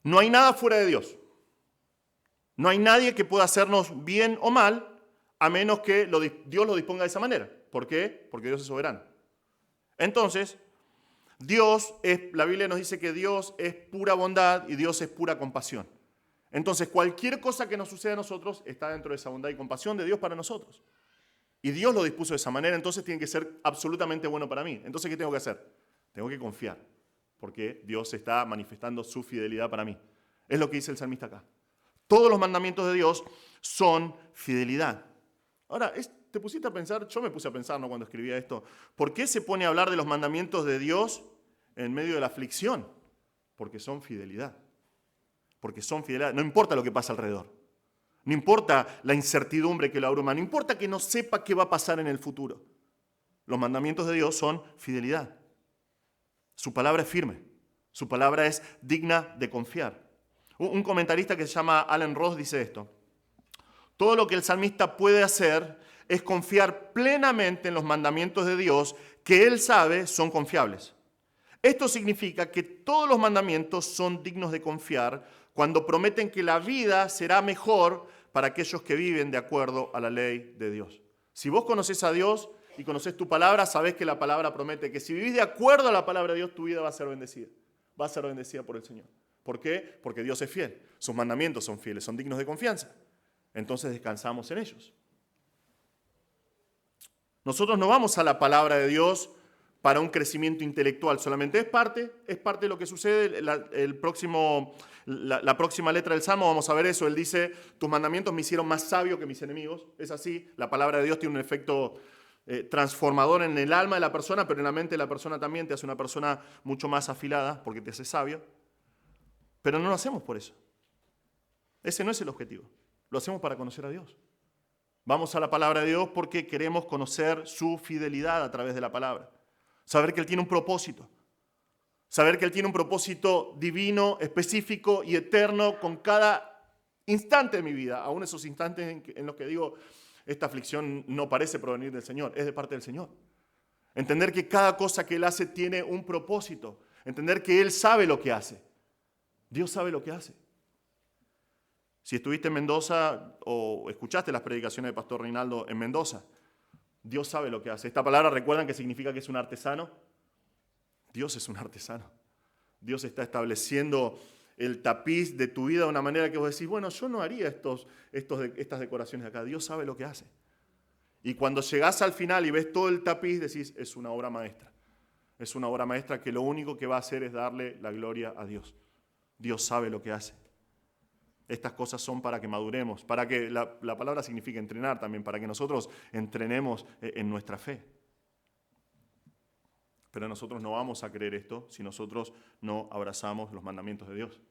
No hay nada fuera de Dios. No hay nadie que pueda hacernos bien o mal, a menos que Dios lo disponga de esa manera. ¿Por qué? Porque Dios es soberano. Entonces, la Biblia nos dice que Dios es pura bondad y Dios es pura compasión. Entonces, cualquier cosa que nos suceda a nosotros está dentro de esa bondad y compasión de Dios para nosotros. Y Dios lo dispuso de esa manera, entonces tiene que ser absolutamente bueno para mí. Entonces, ¿qué tengo que hacer? Tengo que confiar, porque Dios está manifestando su fidelidad para mí. Es lo que dice el salmista acá. Todos los mandamientos de Dios son fidelidad. Ahora, te pusiste a pensar, yo me puse a pensar, ¿no?, cuando escribía esto, ¿por qué se pone a hablar de los mandamientos de Dios en medio de la aflicción? Porque son fidelidad. Porque son fidelidad. No importa lo que pasa alrededor. No importa la incertidumbre que lo abruma. No importa que no sepa qué va a pasar en el futuro. Los mandamientos de Dios son fidelidad. Su palabra es firme. Su palabra es digna de confiar. Un comentarista que se llama Alan Ross dice esto. Todo lo que el salmista puede hacer es confiar plenamente en los mandamientos de Dios que él sabe son confiables. Esto significa que todos los mandamientos son dignos de confiar cuando prometen que la vida será mejor para aquellos que viven de acuerdo a la ley de Dios. Si vos conocés a Dios y conocés tu palabra, sabés que la palabra promete que si vivís de acuerdo a la palabra de Dios, tu vida va a ser bendecida. Va a ser bendecida por el Señor. ¿Por qué? Porque Dios es fiel. Sus mandamientos son fieles, son dignos de confianza. Entonces descansamos en ellos. Nosotros no vamos a la palabra de Dios para un crecimiento intelectual solamente. Es parte de lo que sucede. La próxima letra del Salmo, vamos a ver eso. Él dice, tus mandamientos me hicieron más sabio que mis enemigos. Es así. La palabra de Dios tiene un efecto transformador en el alma de la persona, pero en la mente de la persona también te hace una persona mucho más afilada porque te hace sabio. Pero no lo hacemos por eso. Ese no es el objetivo. Lo hacemos para conocer a Dios. Vamos a la palabra de Dios porque queremos conocer su fidelidad a través de la palabra. Saber que Él tiene un propósito. Saber que Él tiene un propósito divino, específico y eterno con cada instante de mi vida. Aún esos instantes en los que digo, esta aflicción no parece provenir del Señor, es de parte del Señor. Entender que cada cosa que Él hace tiene un propósito. Entender que Él sabe lo que hace. Dios sabe lo que hace. Si estuviste en Mendoza o escuchaste las predicaciones de Pastor Reinaldo en Mendoza, Dios sabe lo que hace. Esta palabra, ¿recuerdan que significa que es un artesano? Dios es un artesano. Dios está estableciendo el tapiz de tu vida de una manera que vos decís, bueno, yo no haría estas decoraciones acá. Dios sabe lo que hace. Y cuando llegás al final y ves todo el tapiz, decís, es una obra maestra. Es una obra maestra que lo único que va a hacer es darle la gloria a Dios. Dios sabe lo que hace. Estas cosas son para que maduremos, para que la palabra significa entrenar también, para que nosotros entrenemos en nuestra fe. Pero nosotros no vamos a creer esto si nosotros no abrazamos los mandamientos de Dios.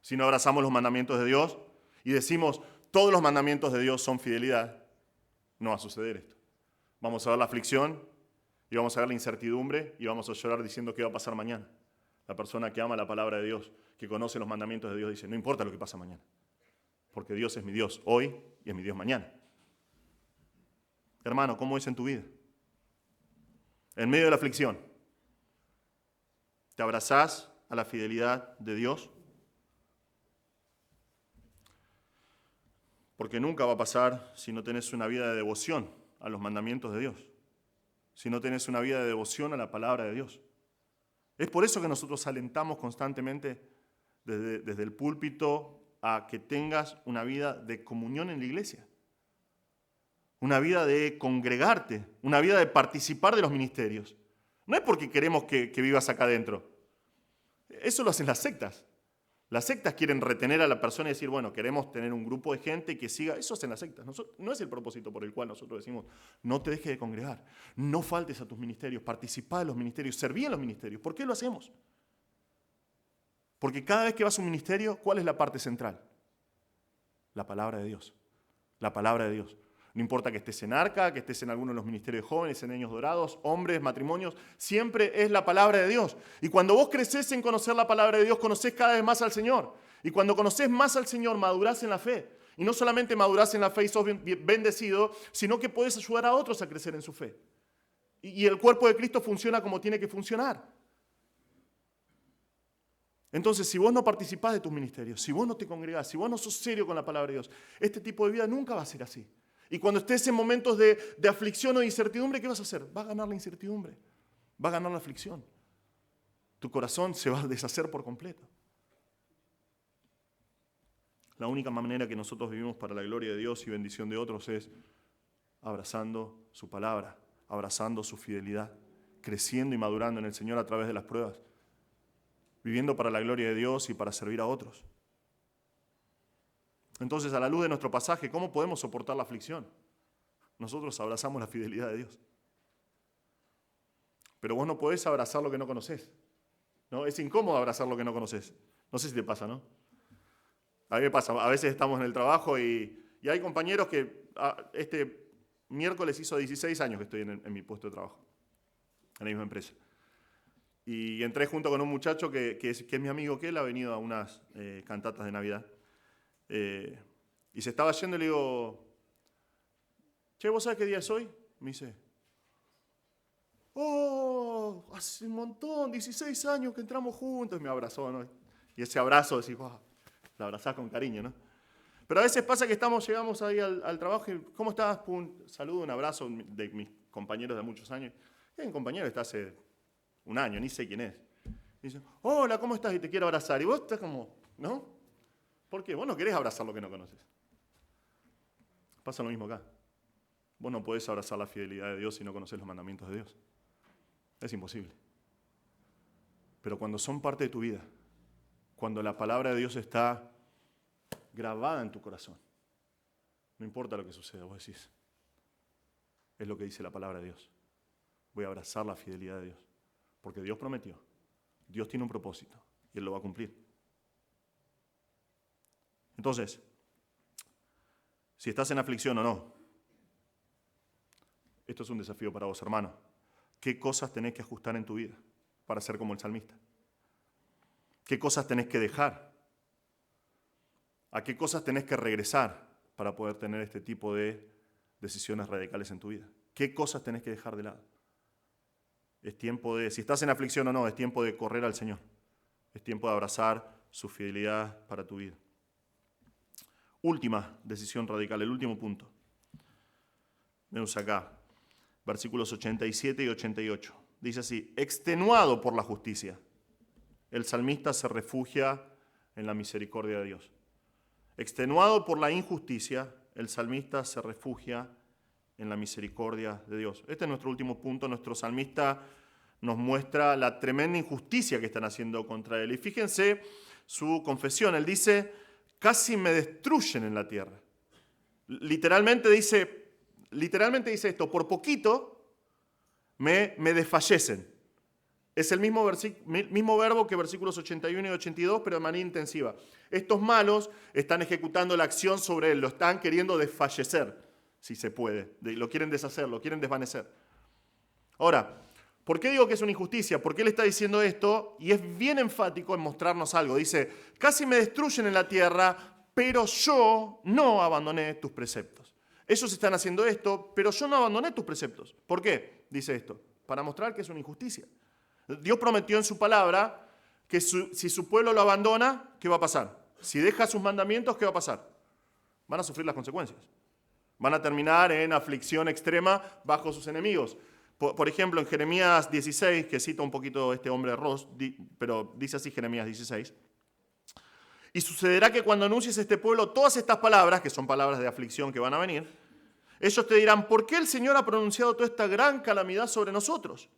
Si no abrazamos los mandamientos de Dios y decimos, todos los mandamientos de Dios son fidelidad, no va a suceder esto. Vamos a ver la aflicción y vamos a ver la incertidumbre y vamos a llorar diciendo qué va a pasar mañana. La persona que ama la palabra de Dios, que conoce los mandamientos de Dios, dice, no importa lo que pasa mañana, porque Dios es mi Dios hoy y es mi Dios mañana. Hermano, ¿cómo es en tu vida? En medio de la aflicción, ¿te abrazás a la fidelidad de Dios? Porque nunca va a pasar si no tenés una vida de devoción a los mandamientos de Dios, si no tenés una vida de devoción a la palabra de Dios. Es por eso que nosotros alentamos constantemente desde el púlpito a que tengas una vida de comunión en la iglesia, una vida de congregarte, una vida de participar de los ministerios. No es porque queremos que vivas acá adentro. Eso lo hacen las sectas. Las sectas quieren retener a la persona y decir, bueno, queremos tener un grupo de gente que siga. Eso hacen las sectas. No es el propósito por el cual nosotros decimos, no te dejes de congregar, no faltes a tus ministerios, participá de los ministerios, serví en los ministerios. ¿Por qué lo hacemos? Porque cada vez que vas a un ministerio, ¿cuál es la parte central? La palabra de Dios. La palabra de Dios. No importa que estés en Arca, que estés en alguno de los ministerios de jóvenes, en Niños Dorados, hombres, matrimonios, siempre es la palabra de Dios. Y cuando vos creces en conocer la palabra de Dios, conocés cada vez más al Señor. Y cuando conocés más al Señor, madurás en la fe. Y no solamente madurás en la fe y sos bendecido, sino que podés ayudar a otros a crecer en su fe. Y el cuerpo de Cristo funciona como tiene que funcionar. Entonces, si vos no participás de tus ministerios, si vos no te congregás, si vos no sos serio con la palabra de Dios, este tipo de vida nunca va a ser así. Y cuando estés en momentos de aflicción o de incertidumbre, ¿qué vas a hacer? Va a ganar la incertidumbre, va a ganar la aflicción. Tu corazón se va a deshacer por completo. La única manera que nosotros vivimos para la gloria de Dios y bendición de otros es abrazando su palabra, abrazando su fidelidad, creciendo y madurando en el Señor a través de las pruebas, viviendo para la gloria de Dios y para servir a otros. Entonces, a la luz de nuestro pasaje, ¿cómo podemos soportar la aflicción? Nosotros abrazamos la fidelidad de Dios. Pero vos no podés abrazar lo que no conoces, ¿no? Es incómodo abrazar lo que no conoces. No sé si te pasa, ¿no? A mí me pasa, a veces estamos en el trabajo y hay compañeros que este miércoles hizo 16 años que estoy en mi puesto de trabajo, en la misma empresa. Y entré junto con un muchacho que es mi amigo, que él ha venido a unas cantatas de Navidad. Y se estaba yendo y le digo, che, ¿vos sabés qué día es hoy? Me dice, oh, hace un montón, 16 años que entramos juntos. Y me abrazó, ¿no? Y ese abrazo, decís, wow, la abrazás con cariño, ¿no? Pero a veces pasa que llegamos ahí al trabajo y, ¿cómo estás? Pum, saludo, un abrazo de mis compañeros de muchos años. Y hay un compañero que está hace un año, ni sé quién es. Y dice, hola, ¿cómo estás? Y te quiero abrazar. Y vos estás como, ¿no? ¿Por qué? Vos no querés abrazar lo que no conoces. Pasa lo mismo acá. Vos no podés abrazar la fidelidad de Dios si no conocés los mandamientos de Dios. Es imposible. Pero cuando son parte de tu vida, cuando la palabra de Dios está grabada en tu corazón, no importa lo que suceda, vos decís, es lo que dice la palabra de Dios. Voy a abrazar la fidelidad de Dios. Porque Dios prometió, Dios tiene un propósito y Él lo va a cumplir. Entonces, si estás en aflicción o no, esto es un desafío para vos, hermano. ¿Qué cosas tenés que ajustar en tu vida para ser como el salmista? ¿Qué cosas tenés que dejar? ¿A qué cosas tenés que regresar para poder tener este tipo de decisiones radicales en tu vida? ¿Qué cosas tenés que dejar de lado? Es tiempo de, si estás en aflicción o no, es tiempo de correr al Señor. Es tiempo de abrazar su fidelidad para tu vida. Última decisión radical, el último punto. Vemos acá, versículos 87 y 88. Dice así, extenuado por la justicia, el salmista se refugia en la misericordia de Dios. Extenuado por la injusticia, el salmista se refugia en la misericordia de Dios. Este es nuestro último punto. Nuestro salmista nos muestra la tremenda injusticia que están haciendo contra él. Y fíjense su confesión. Él dice, casi me destruyen en la tierra. Literalmente dice esto, por poquito me desfallecen. Es el mismo verbo que versículos 81 y 82, pero de manera intensiva. Estos malos están ejecutando la acción sobre él, lo están queriendo desfallecer, si se puede. Lo quieren deshacer, lo quieren desvanecer. Ahora, ¿por qué digo que es una injusticia? Porque él está diciendo esto y es bien enfático en mostrarnos algo. Dice, casi me destruyen en la tierra, pero yo no abandoné tus preceptos. Ellos están haciendo esto, pero yo no abandoné tus preceptos. ¿Por qué? Dice esto, para mostrar que es una injusticia. Dios prometió en su palabra que si su pueblo lo abandona, ¿qué va a pasar? Si deja sus mandamientos, ¿qué va a pasar? Van a sufrir las consecuencias. Van a terminar en aflicción extrema bajo sus enemigos. Por ejemplo, en Jeremías 16, que cita un poquito este hombre Ross, pero dice así Jeremías 16. Y sucederá que cuando anuncies a este pueblo todas estas palabras, que son palabras de aflicción que van a venir, ellos te dirán, ¿por qué el Señor ha pronunciado toda esta gran calamidad sobre nosotros?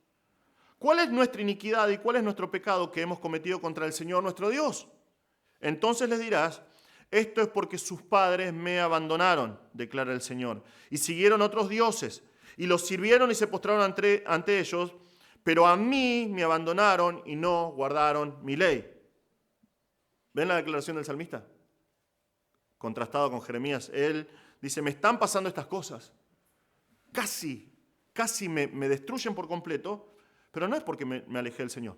¿Cuál es nuestra iniquidad y cuál es nuestro pecado que hemos cometido contra el Señor nuestro Dios? Entonces les dirás, esto es porque sus padres me abandonaron, declara el Señor, y siguieron otros dioses, y los sirvieron y se postraron ante ellos, pero a mí me abandonaron y no guardaron mi ley. ¿Ven la declaración del salmista? Contrastado con Jeremías, él Dice, me están pasando estas cosas. Casi me destruyen por completo, pero no es porque me alejé del Señor.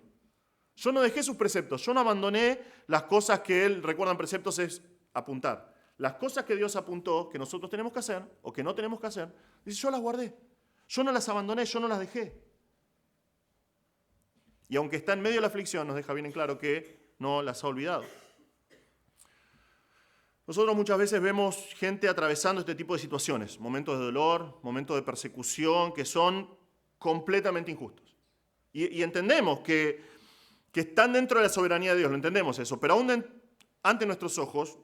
Yo no dejé sus preceptos, yo no abandoné las cosas que Él, recuerdan, preceptos es apuntar. Las cosas que Dios apuntó, que nosotros tenemos que hacer o que no tenemos que hacer, dice, yo las guardé. Yo no las abandoné, yo no las dejé. Y aunque está en medio de la aflicción, nos deja bien en claro que no las ha olvidado. Nosotros muchas veces vemos gente atravesando este tipo de situaciones, momentos de dolor, momentos de persecución, que son completamente injustos. Y entendemos que están dentro de la soberanía de Dios, lo entendemos eso, pero aún ante nuestros ojos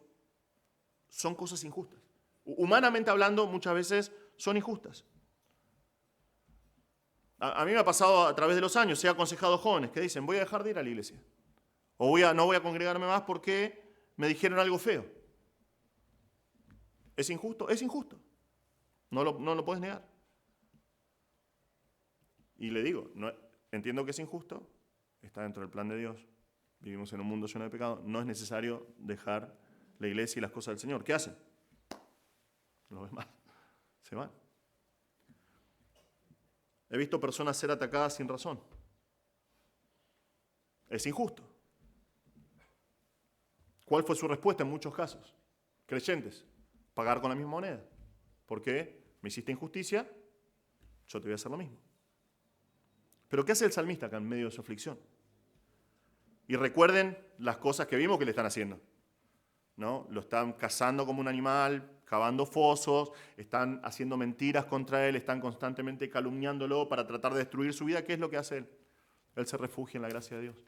son cosas injustas. Humanamente hablando, muchas veces son injustas. A mí me ha pasado a través de los años, he aconsejado a jóvenes que dicen, voy a dejar de ir a la iglesia. O no voy a congregarme más porque me dijeron algo feo. ¿Es injusto? Es injusto. No lo puedes negar. Y le digo, entiendo que es injusto, está dentro del plan de Dios, vivimos en un mundo lleno de pecado, no es necesario dejar la iglesia y las cosas del Señor. ¿Qué hacen? No ves mal, se van. He visto personas ser atacadas sin razón. Es injusto. ¿Cuál fue su respuesta en muchos casos? Creyentes, pagar con la misma moneda. ¿Por qué? Me hiciste injusticia, yo te voy a hacer lo mismo. Pero ¿qué hace el salmista acá en medio de su aflicción? Y recuerden las cosas que vimos que le están haciendo, ¿no? Lo están cazando como un animal, cavando fosos, están haciendo mentiras contra él, están constantemente calumniándolo para tratar de destruir su vida. ¿Qué es lo que hace él? Él se refugia en la gracia de Dios.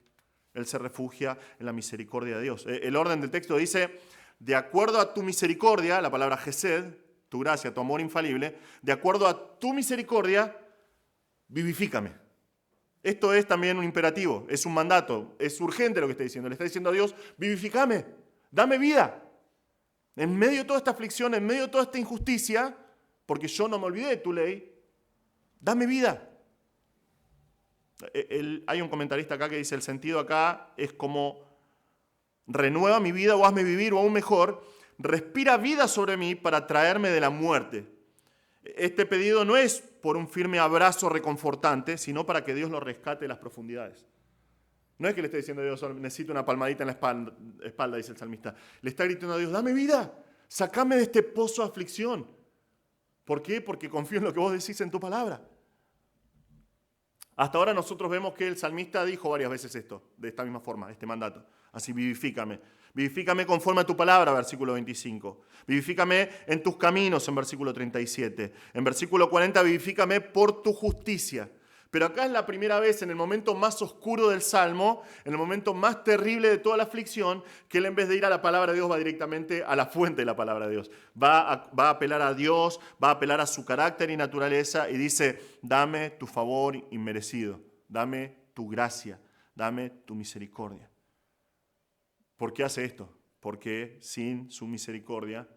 Él se refugia en la misericordia de Dios. El orden del texto dice, de acuerdo a tu misericordia, la palabra Gesed, tu gracia, tu amor infalible, de acuerdo a tu misericordia, vivifícame. Esto es también un imperativo, es un mandato, es urgente lo que está diciendo. Le está diciendo a Dios, vivifícame, dame vida. En medio de toda esta aflicción, en medio de toda esta injusticia, porque yo no me olvidé de tu ley, dame vida. Hay un comentarista acá que dice, el sentido acá es como renueva mi vida o hazme vivir, o aún mejor, respira vida sobre mí para traerme de la muerte. Este pedido no es por un firme abrazo reconfortante, sino para que Dios lo rescate de las profundidades. No es que le esté diciendo a Dios, necesito una palmadita en la espalda, dice el salmista. Le está gritando a Dios, dame vida, sácame de este pozo de aflicción. ¿Por qué? Porque confío en lo que vos decís en tu palabra. Hasta ahora nosotros vemos que el salmista dijo varias veces esto, de esta misma forma, este mandato. Así, vivifícame. Vivifícame conforme a tu palabra, versículo 25. Vivifícame en tus caminos, en versículo 37. En versículo 40, vivifícame por tu justicia. Pero acá es la primera vez, en el momento más oscuro del Salmo, en el momento más terrible de toda la aflicción, que él en vez de ir a la palabra de Dios va directamente a la fuente de la palabra de Dios. Va a apelar a Dios, va a apelar a su carácter y naturaleza y dice, dame tu favor inmerecido, dame tu gracia, dame tu misericordia. ¿Por qué hace esto? Porque sin su misericordia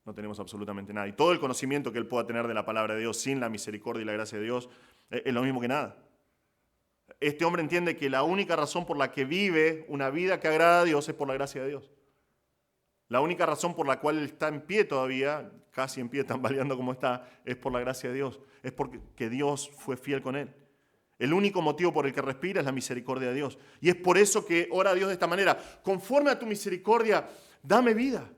no tenemos absolutamente nada. Y todo el conocimiento que él pueda tener de la palabra de Dios sin la misericordia y la gracia de Dios es lo mismo que nada. Este hombre entiende que la única razón por la que vive una vida que agrada a Dios es por la gracia de Dios. La única razón por la cual él está en pie todavía, casi en pie, tambaleando como está, es por la gracia de Dios. Es porque Dios fue fiel con él. El único motivo por el que respira es la misericordia de Dios. Y es por eso que ora a Dios de esta manera. Conforme a tu misericordia, dame vida.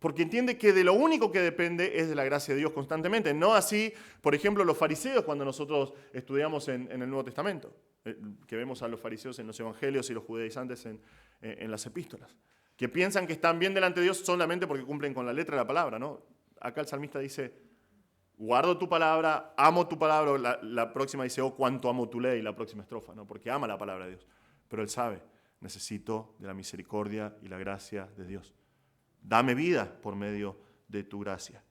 Porque entiende que de lo único que depende es de la gracia de Dios constantemente. No así, por ejemplo, los fariseos cuando nosotros estudiamos en el Nuevo Testamento. Que vemos a los fariseos en los evangelios y los judaizantes en las epístolas. Que piensan que están bien delante de Dios solamente porque cumplen con la letra de la palabra, ¿no? Acá el salmista dice, guardo tu palabra, amo tu palabra. La próxima dice, oh, cuánto amo tu ley, la próxima estrofa, ¿no? Porque ama la palabra de Dios. Pero él sabe, necesito de la misericordia y la gracia de Dios. Dame vida por medio de tu gracia.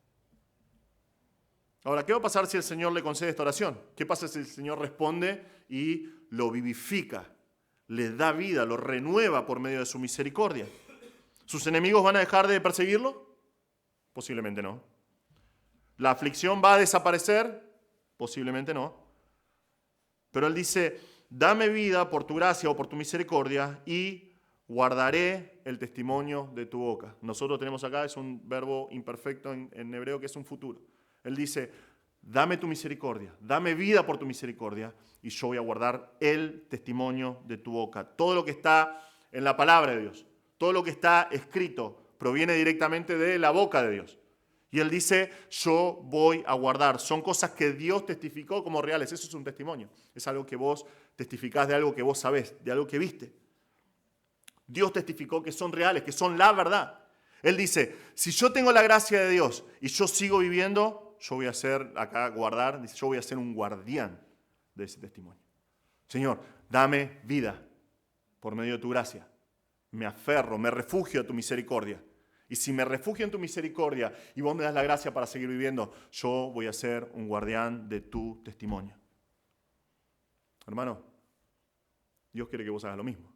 Ahora, ¿qué va a pasar si el Señor le concede esta oración? ¿Qué pasa si el Señor responde y lo vivifica, le da vida, lo renueva por medio de su misericordia? ¿Sus enemigos van a dejar de perseguirlo? Posiblemente no. ¿La aflicción va a desaparecer? Posiblemente no. Pero Él dice, dame vida por tu gracia o por tu misericordia y guardaré el testimonio de tu boca. Nosotros tenemos acá, es un verbo imperfecto en hebreo que es un futuro. Él dice, dame tu misericordia, dame vida por tu misericordia y yo voy a guardar el testimonio de tu boca. Todo lo que está en la palabra de Dios, todo lo que está escrito proviene directamente de la boca de Dios. Y Él dice, yo voy a guardar. Son cosas que Dios testificó como reales. Eso es un testimonio. Es algo que vos testificás de algo que vos sabés, de algo que viste. Dios testificó que son reales, que son la verdad. Él dice, si yo tengo la gracia de Dios y yo sigo viviendo, yo voy a ser, acá guardar, dice, yo voy a ser un guardián de ese testimonio. Señor, dame vida por medio de tu gracia. Me aferro, me refugio a tu misericordia. Y si me refugio en tu misericordia y vos me das la gracia para seguir viviendo, yo voy a ser un guardián de tu testimonio. Hermano, Dios quiere que vos hagas lo mismo.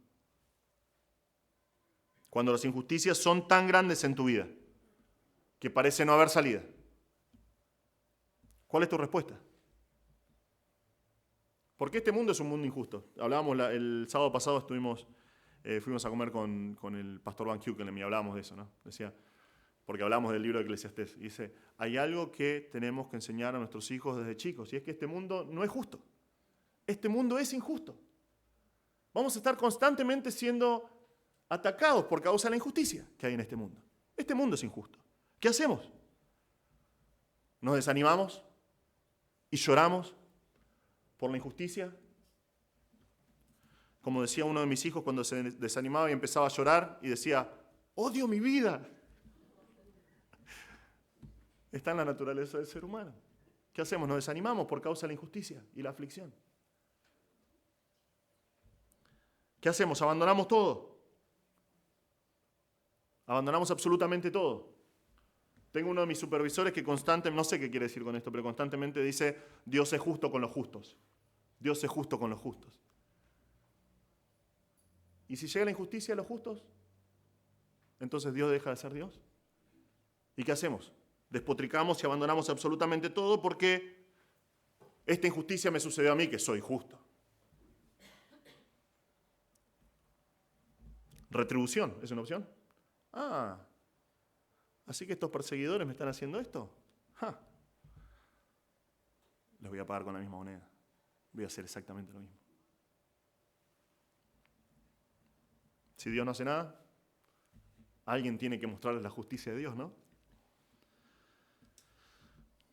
Cuando las injusticias son tan grandes en tu vida que parece no haber salida, ¿cuál es tu respuesta? Porque este mundo es un mundo injusto. Hablábamos el sábado pasado, fuimos a comer con el pastor Van Keukenhem y hablábamos de eso, ¿no? Decía, porque hablamos del libro de Eclesiastés. Y dice, hay algo que tenemos que enseñar a nuestros hijos desde chicos, y es que este mundo no es justo. Este mundo es injusto. Vamos a estar constantemente siendo atacados por causa de la injusticia que hay en este mundo. Este mundo es injusto. ¿Qué hacemos? ¿Nos desanimamos y lloramos por la injusticia? Como decía uno de mis hijos cuando se desanimaba y empezaba a llorar y decía, odio mi vida. Está en la naturaleza del ser humano. ¿Qué hacemos? Nos desanimamos por causa de la injusticia y la aflicción. ¿Qué hacemos? Abandonamos todo. Abandonamos absolutamente todo. Tengo uno de mis supervisores que constantemente, no sé qué quiere decir con esto, pero constantemente dice, Dios es justo con los justos. Dios es justo con los justos. ¿Y si llega la injusticia a los justos? Entonces Dios deja de ser Dios. ¿Y qué hacemos? Despotricamos y abandonamos absolutamente todo porque esta injusticia me sucedió a mí, que soy justo. Retribución, ¿es una opción? Así que estos perseguidores me están haciendo esto. Les voy a pagar con la misma moneda. Voy a hacer exactamente lo mismo. Si Dios no hace nada, alguien tiene que mostrarles la justicia de Dios, ¿no?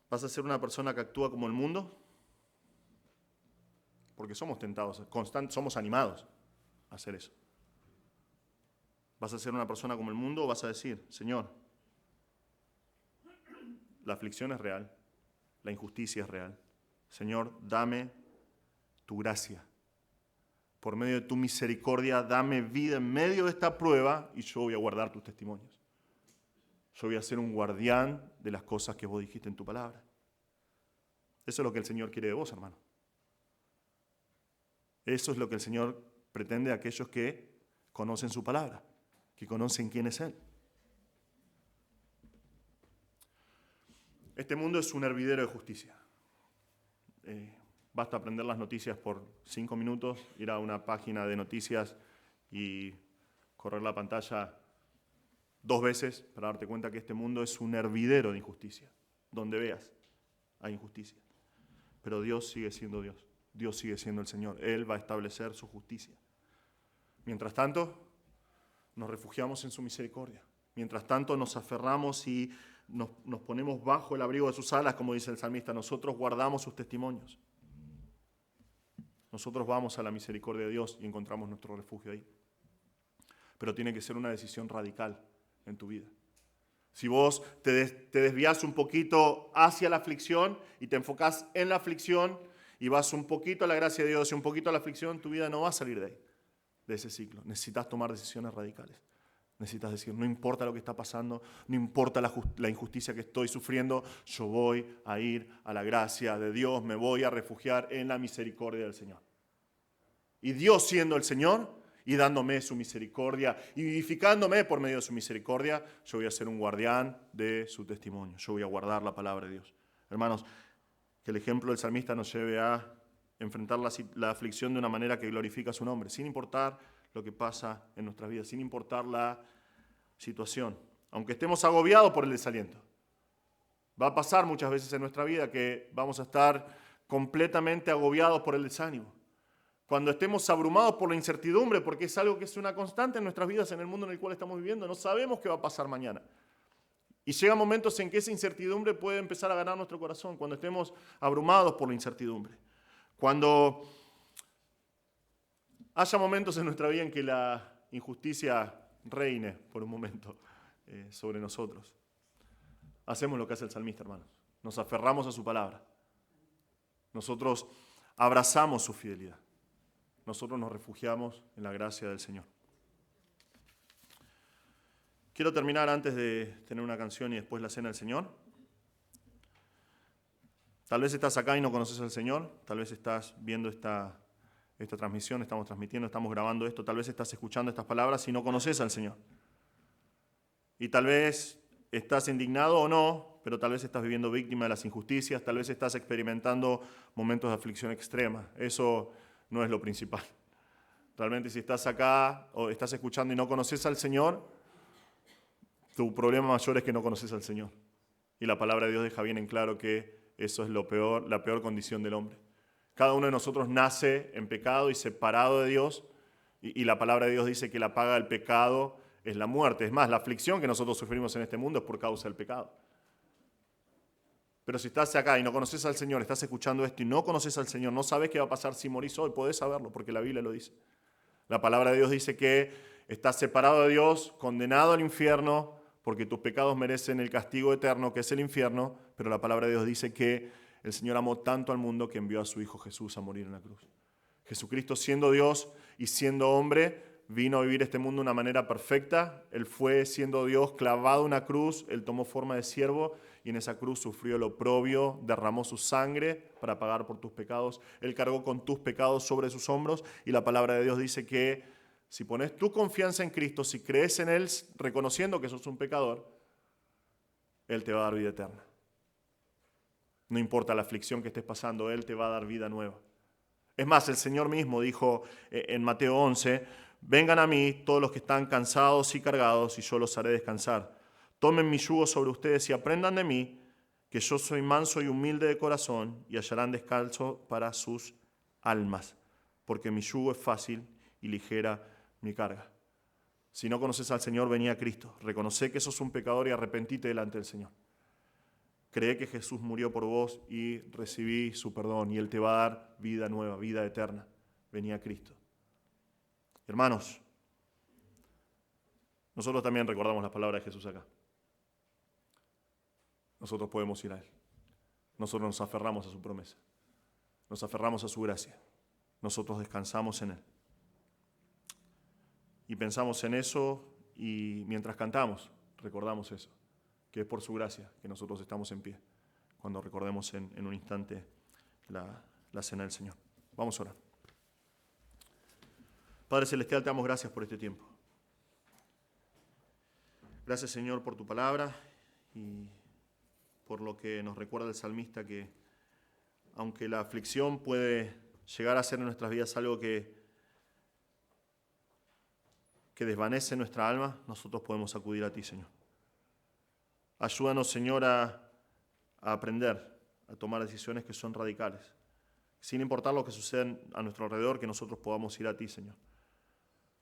¿Vas a ser una persona que actúa como el mundo? Porque somos tentados, somos animados a hacer eso. ¿Vas a ser una persona como el mundo o vas a decir, Señor, la aflicción es real, la injusticia es real. Señor, dame tu gracia. Por medio de tu misericordia, dame vida en medio de esta prueba y yo voy a guardar tus testimonios. Yo voy a ser un guardián de las cosas que vos dijiste en tu palabra. Eso es lo que el Señor quiere de vos, hermano. Eso es lo que el Señor pretende de aquellos que conocen su palabra, que conocen quién es Él. Este mundo es un hervidero de justicia. Basta aprender las noticias por 5 minutos, ir a una página de noticias y correr la pantalla 2 veces para darte cuenta que este mundo es un hervidero de injusticia. Donde veas, hay injusticia. Pero Dios sigue siendo Dios. Dios sigue siendo el Señor. Él va a establecer su justicia. Mientras tanto, nos refugiamos en su misericordia. Mientras tanto, nos aferramos y nos ponemos bajo el abrigo de sus alas, como dice el salmista. Nosotros guardamos sus testimonios. Nosotros vamos a la misericordia de Dios y encontramos nuestro refugio ahí. Pero tiene que ser una decisión radical en tu vida. Si vos te desvías un poquito hacia la aflicción y te enfocás en la aflicción y vas un poquito a la gracia de Dios y un poquito a la aflicción, tu vida no va a salir de ahí, de ese ciclo. Necesitas tomar decisiones radicales. Necesitas decir, no importa lo que está pasando, no importa la injusticia que estoy sufriendo, yo voy a ir a la gracia de Dios, me voy a refugiar en la misericordia del Señor. Y Dios siendo el Señor y dándome su misericordia y vivificándome por medio de su misericordia, yo voy a ser un guardián de su testimonio. Yo voy a guardar la palabra de Dios. Hermanos, que el ejemplo del salmista nos lleve a enfrentar la aflicción de una manera que glorifica su nombre, sin importar lo que pasa en nuestras vidas, sin importar la situación. Aunque estemos agobiados por el desaliento. Va a pasar muchas veces en nuestra vida que vamos a estar completamente agobiados por el desánimo. Cuando estemos abrumados por la incertidumbre, porque es algo que es una constante en nuestras vidas, en el mundo en el cual estamos viviendo, no sabemos qué va a pasar mañana. Y llegan momentos en que esa incertidumbre puede empezar a ganar nuestro corazón, cuando estemos abrumados por la incertidumbre. Cuando haya momentos en nuestra vida en que la injusticia reine por un momento sobre nosotros. Hacemos lo que hace el salmista, hermanos. Nos aferramos a su palabra. Nosotros abrazamos su fidelidad. Nosotros nos refugiamos en la gracia del Señor. Quiero terminar antes de tener una canción y después la cena del Señor. Tal vez estás acá y no conoces al Señor. Tal vez estás viendo esta transmisión, estamos transmitiendo, estamos grabando esto. Tal vez estás escuchando estas palabras y no conoces al Señor. Y tal vez estás indignado o no, pero tal vez estás viviendo víctima de las injusticias, tal vez estás experimentando momentos de aflicción extrema. Eso no es lo principal. Realmente si estás acá o estás escuchando y no conoces al Señor, tu problema mayor es que no conoces al Señor. Y la palabra de Dios deja bien en claro que eso es la peor condición del hombre. Cada uno de nosotros nace en pecado y separado de Dios, y la palabra de Dios dice que la paga del pecado es la muerte. Es más, la aflicción que nosotros sufrimos en este mundo es por causa del pecado. Pero si estás acá y no conoces al Señor, estás escuchando esto y no conoces al Señor, no sabes qué va a pasar si morís hoy, podés saberlo porque la Biblia lo dice. La palabra de Dios dice que estás separado de Dios, condenado al infierno, porque tus pecados merecen el castigo eterno, que es el infierno, pero la palabra de Dios dice que el Señor amó tanto al mundo que envió a su Hijo Jesús a morir en la cruz. Jesucristo, siendo Dios y siendo hombre, vino a vivir este mundo de una manera perfecta. Él fue, siendo Dios, clavado en una cruz, Él tomó forma de siervo y en esa cruz sufrió el oprobio, derramó su sangre para pagar por tus pecados. Él cargó con tus pecados sobre sus hombros y la palabra de Dios dice que si pones tu confianza en Cristo, si crees en Él, reconociendo que sos un pecador, Él te va a dar vida eterna. No importa la aflicción que estés pasando, Él te va a dar vida nueva. Es más, el Señor mismo dijo en Mateo 11, vengan a mí todos los que están cansados y cargados y yo los haré descansar. Tomen mi yugo sobre ustedes y aprendan de mí, que yo soy manso y humilde de corazón y hallarán descanso para sus almas, porque mi yugo es fácil y ligera mi carga. Si no conoces al Señor, vení a Cristo. Reconoce que sos un pecador y arrepentite delante del Señor. Cree que Jesús murió por vos y recibí su perdón y Él te va a dar vida nueva, vida eterna. Vení a Cristo. Hermanos, nosotros también recordamos las palabras de Jesús acá. Nosotros podemos ir a Él. Nosotros nos aferramos a su promesa. Nos aferramos a su gracia. Nosotros descansamos en Él. Y pensamos en eso y mientras cantamos, recordamos eso, que es por su gracia que nosotros estamos en pie, cuando recordemos en un instante la cena del Señor. Vamos a orar. Padre Celestial, te damos gracias por este tiempo. Gracias, Señor, por tu palabra y por lo que nos recuerda el salmista, que aunque la aflicción puede llegar a ser en nuestras vidas algo que desvanece nuestra alma, nosotros podemos acudir a ti, Señor. Ayúdanos, Señor, a aprender, a tomar decisiones que son radicales, sin importar lo que suceda a nuestro alrededor, que nosotros podamos ir a ti, Señor.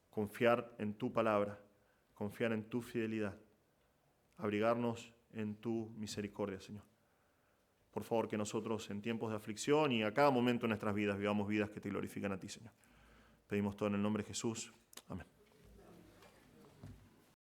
Confiar en tu palabra, confiar en tu fidelidad, abrigarnos en tu misericordia, Señor. Por favor, que nosotros en tiempos de aflicción y a cada momento de nuestras vidas vivamos vidas que te glorifican a ti, Señor. Pedimos todo en el nombre de Jesús. Amén.